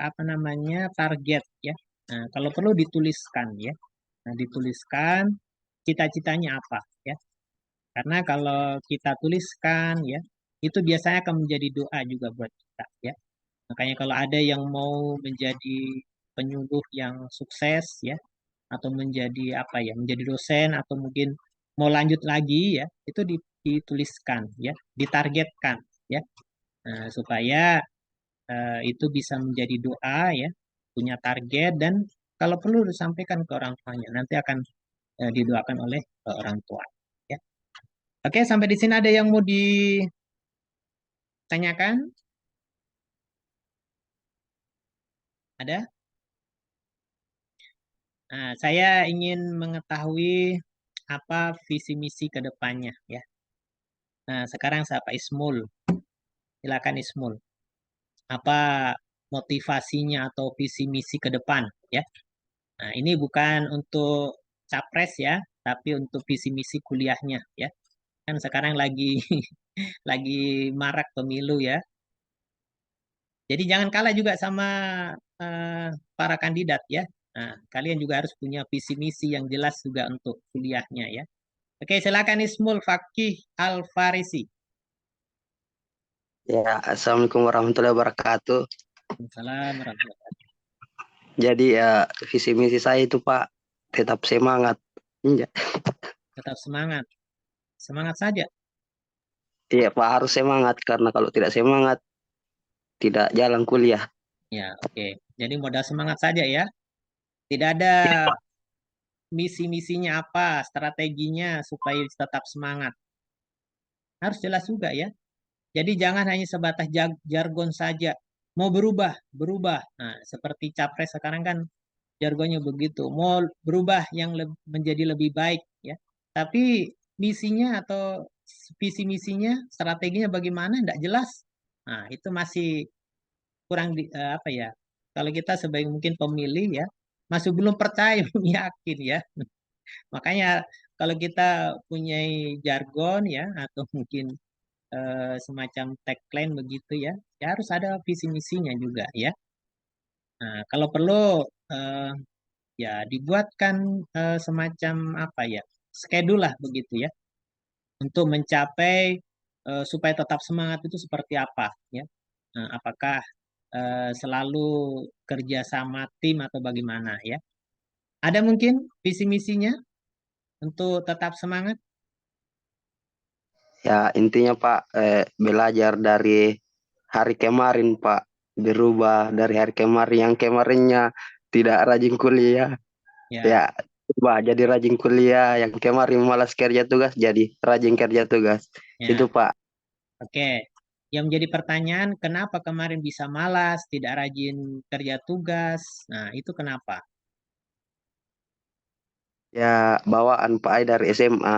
apa namanya target ya. Nah, kalau perlu dituliskan ya. Nah, dituliskan cita-citanya apa ya. Karena kalau kita tuliskan ya, itu biasanya akan menjadi doa juga buat kita ya. Makanya kalau ada yang mau menjadi penyuluh yang sukses ya, atau menjadi apa ya, menjadi dosen atau mungkin mau lanjut lagi ya, itu dituliskan ya, ditargetkan ya. Nah, supaya itu bisa menjadi doa ya, punya target dan kalau perlu disampaikan ke orang tuanya, nanti akan didoakan oleh orang tua. Ya. Oke, sampai di sini ada yang mau ditanyakan? Ada? Nah, saya ingin mengetahui apa visi misi ke depannya ya. Nah, sekarang saya Pak Ismul. Silakan Ismul. Apa motivasinya atau visi misi ke depan ya? Nah, ini bukan untuk capres ya, tapi untuk visi misi kuliahnya ya. Kan sekarang lagi lagi marak pemilu ya. Jadi jangan kalah juga sama para kandidat ya. Nah, kalian juga harus punya visi misi yang jelas juga untuk kuliahnya ya. Oke, silakan Ismul Fakih Al-Farisi. Ya, Assalamualaikum warahmatullahi wabarakatuh. Assalamualaikum warahmatullahi wabarakatuh. Jadi ya visi misi saya itu Pak, tetap semangat. Iya, Tetap semangat. Semangat saja. iya Pak, harus semangat karena kalau tidak semangat tidak jalan kuliah. Ya, oke. Jadi modal semangat saja ya. Tidak ada Iya, Pak. misi-misinya apa, strateginya supaya tetap semangat. Harus jelas juga ya. Jadi jangan hanya sebatas jargon saja. Mau berubah, berubah. Nah, seperti capres sekarang kan jargonnya begitu. Mau berubah yang menjadi lebih baik ya. Tapi misinya atau visi misinya, strateginya bagaimana enggak jelas. Nah, itu masih kurang apa ya? Kalau kita sebagai mungkin pemilih ya, masih belum percaya, belum yakin ya. Makanya kalau kita punya jargon ya atau mungkin semacam tagline begitu ya, ya harus ada visi misinya juga ya. Nah, kalau perlu eh, ya dibuatkan semacam apa ya, schedule lah begitu ya, untuk mencapai supaya tetap semangat itu seperti apa ya. Nah, apakah selalu kerja sama tim atau bagaimana ya? Ada mungkin visi misinya untuk tetap semangat? Ya intinya Pak, belajar dari hari kemarin Pak, berubah dari hari kemarin yang kemarinnya tidak rajin kuliah, Ya, ya ubah jadi rajin kuliah, yang kemarin malas kerja tugas jadi rajin kerja tugas. ya. Itu Pak. Oke. Yang menjadi pertanyaan, kenapa kemarin bisa malas, tidak rajin kerja tugas? Nah, itu kenapa? Ya bawaan Pak Ai dari SMA.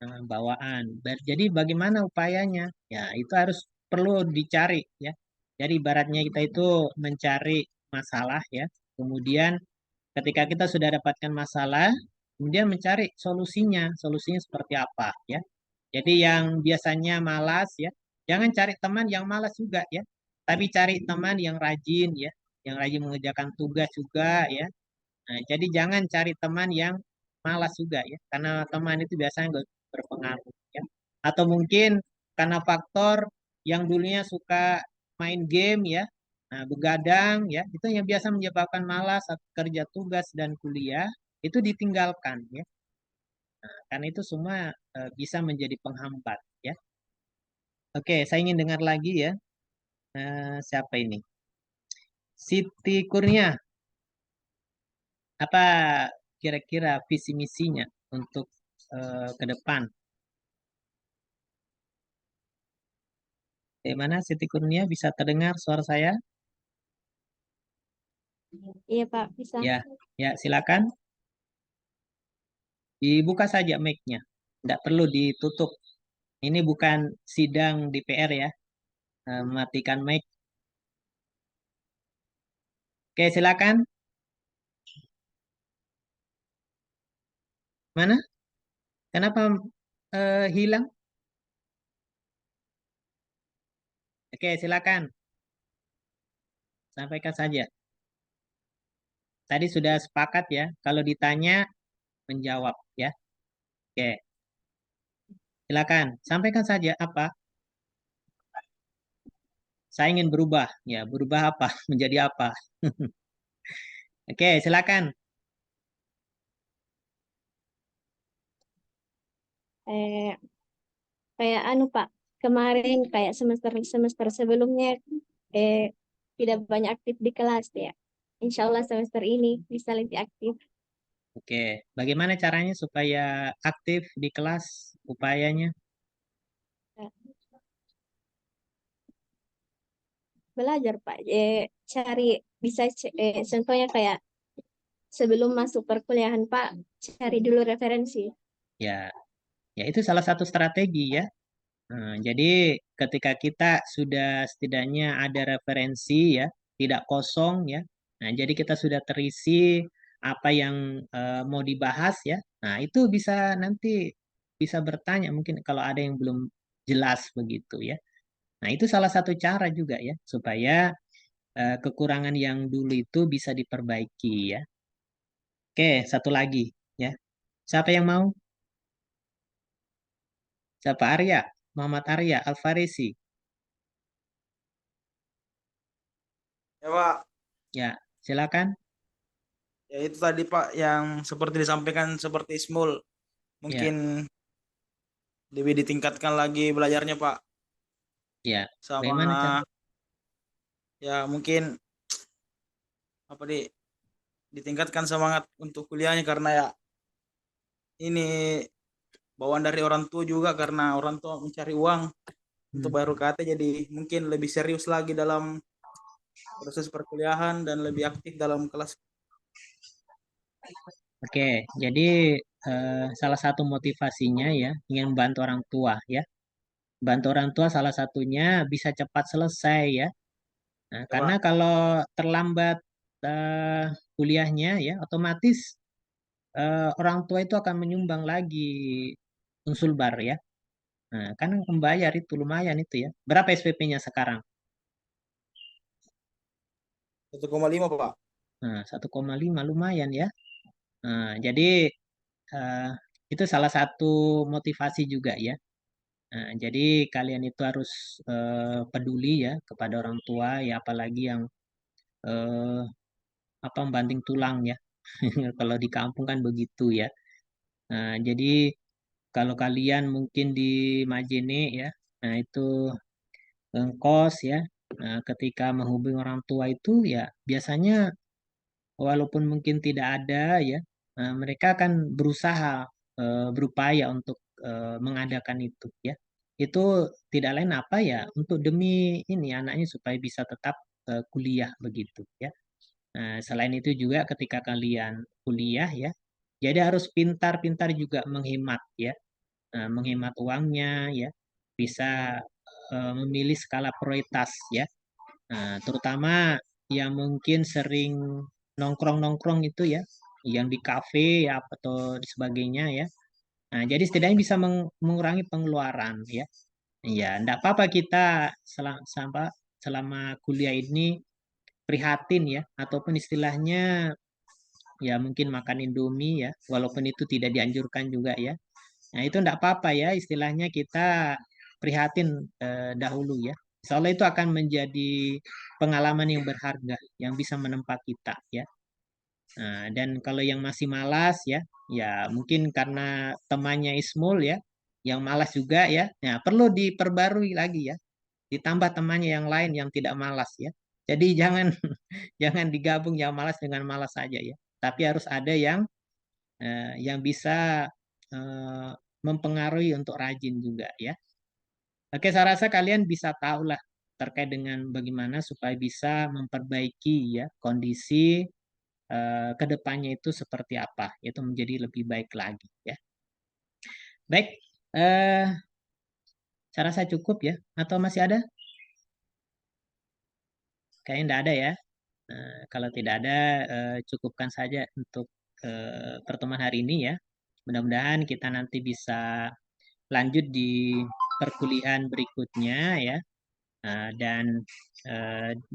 Nah, bawaan. Jadi bagaimana upayanya? Ya, itu harus perlu dicari ya. Jadi ibaratnya kita itu mencari masalah ya. Kemudian ketika kita sudah dapatkan masalah, kemudian mencari solusinya. Solusinya seperti apa ya. Jadi yang biasanya malas ya, jangan cari teman yang malas juga ya. Tapi cari teman yang rajin ya, yang rajin mengerjakan tugas juga ya. Nah, jadi jangan cari teman yang malas juga ya, karena teman itu biasanya nggak berpengaruh ya. Atau mungkin karena faktor yang dulunya suka main game ya, nah, begadang ya, itu yang biasa menyebabkan malas saat kerja tugas dan kuliah itu ditinggalkan ya. Nah, karena itu semua bisa menjadi penghambat ya. Oke, saya ingin dengar lagi ya. Siapa ini? Siti Kurnia. Apa kira-kira visi misinya untuk ke depan? Bagaimana Siti Kurnia bisa terdengar suara saya? Iya Pak, bisa. Ya, ya silakan. Dibuka saja mic-nya. Tidak perlu ditutup. Ini bukan sidang DPR ya. Matikan mic. Oke, silakan. Mana? Kenapa hilang? Oke, silakan. Sampaikan saja. Tadi sudah sepakat ya. Kalau ditanya, menjawab ya. Oke, silakan. Sampaikan saja apa? Saya ingin berubah. Ya, berubah apa? Menjadi apa? Oke, silakan. Eh, kayak anu Pak, kemarin kayak semester sebelumnya eh tidak banyak aktif di kelas ya. Insya Allah semester ini bisa lebih aktif. Oke, bagaimana caranya supaya aktif di kelas upayanya? Eh, Belajar Pak, cari bisa contohnya kayak sebelum masuk perkuliahan Pak, cari dulu referensi. Ya, ya itu salah satu strategi ya. Jadi ketika kita sudah setidaknya ada referensi ya, tidak kosong ya. Nah, jadi kita sudah terisi apa yang mau dibahas ya. Nah, itu bisa nanti bisa bertanya mungkin kalau ada yang belum jelas begitu ya. Nah, itu salah satu cara juga ya supaya kekurangan yang dulu itu bisa diperbaiki ya. Oke, satu lagi ya. Siapa yang mau? Siapa? Arya, Muhammad Arya Alfarisi. Ya Pak, Ya, silakan. ya itu tadi Pak yang seperti disampaikan seperti Ismul. Ya, Mungkin lebih ditingkatkan lagi belajarnya Pak. ya. Sama Bagaimana cara? ya mungkin apa ditingkatkan semangat untuk kuliahnya karena ya ini bawaan dari orang tua juga karena orang tua mencari uang untuk bayar UKT jadi mungkin lebih serius lagi dalam proses perkuliahan dan lebih aktif dalam kelas. Oke, jadi salah satu motivasinya ya ingin membantu orang tua ya. Bantu orang tua salah satunya bisa cepat selesai ya. Nah, Ya karena Pak, kalau terlambat kuliahnya ya, otomatis orang tua itu akan menyumbang lagi unsur bar ya. Nah, kan membayar itu lumayan itu ya. Berapa SPP-nya sekarang? 1,5 Pak. Nah, 1,5 lumayan ya. Nah, jadi eh, itu salah satu motivasi juga ya. Nah, jadi kalian itu harus peduli ya kepada orang tua ya, apalagi yang eh, apa membanting tulang ya. Kalau di kampung kan begitu ya. Nah, jadi kalau kalian mungkin di Majene ya, nah itu ngkos ya. Nah, ketika menghubungi orang tua itu ya biasanya walaupun mungkin tidak ada ya, mereka akan berusaha berupaya untuk mengadakan itu ya. Itu tidak lain apa ya untuk demi ini anaknya supaya bisa tetap kuliah begitu ya. Nah, selain itu juga ketika kalian kuliah ya, jadi harus pintar-pintar juga menghemat ya. Nah, menghemat uangnya ya, bisa memilih skala prioritas ya. Nah, terutama yang mungkin sering nongkrong-nongkrong itu ya, yang di kafe ya atau sebagainya ya. Nah, jadi setidaknya bisa mengurangi pengeluaran ya. Ya, enggak apa-apa kita selama kuliah ini prihatin ya, ataupun istilahnya ya mungkin makan Indomie ya, walaupun itu tidak dianjurkan juga ya. Nah, itu enggak apa-apa ya, istilahnya kita prihatin dahulu ya. Insya Allah itu akan menjadi pengalaman yang berharga, yang bisa menempa kita ya. Nah, dan kalau yang masih malas ya, ya mungkin karena temannya Ismul ya, yang malas juga ya, ya perlu diperbarui lagi ya, ditambah temannya yang lain yang tidak malas ya. Jadi jangan jangan digabung yang malas dengan malas saja ya, tapi harus ada yang bisa eh, mempengaruhi untuk rajin juga ya. Oke, saya rasa kalian bisa tahu lah terkait dengan bagaimana supaya bisa memperbaiki ya kondisi ke depannya itu seperti apa, yaitu menjadi lebih baik lagi ya. Baik, eh, saya rasa cukup ya, atau masih ada? Kayaknya tidak ada ya. Kalau tidak ada, cukupkan saja untuk pertemuan hari ini ya. Mudah-mudahan kita nanti bisa lanjut di perkuliahan berikutnya ya. Dan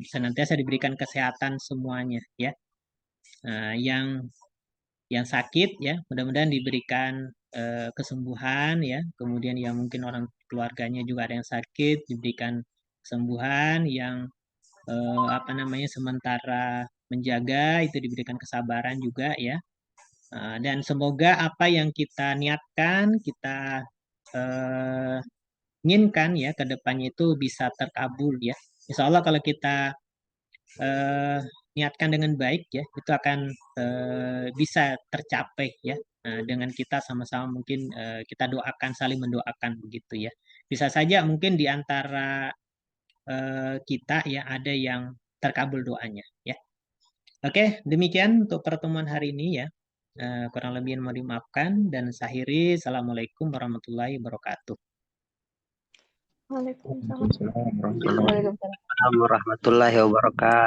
senantiasa diberikan kesehatan semuanya ya. Yang sakit ya, mudah-mudahan diberikan kesembuhan ya. Kemudian yang mungkin orang keluarganya juga ada yang sakit, diberikan kesembuhan. Yang apa namanya sementara menjaga itu diberikan kesabaran juga ya. Dan semoga apa yang kita niatkan, kita eh, inginkan ya ke depannya itu bisa terkabul ya. Insya Allah kalau kita eh, niatkan dengan baik ya, itu akan bisa tercapai ya. Dengan kita sama-sama mungkin kita doakan, saling mendoakan begitu ya. Bisa saja mungkin di antara kita ya ada yang terkabul doanya ya. Oke, demikian untuk pertemuan hari ini ya. Kurang lebih mohon dimaafkan dan saya akhiri. Assalamualaikum warahmatullahi wabarakatuh. Waalaikumsalam. Waalaikumsalam warahmatullahi Waalaikumsalam. Warahmatullahi wabarakatuh.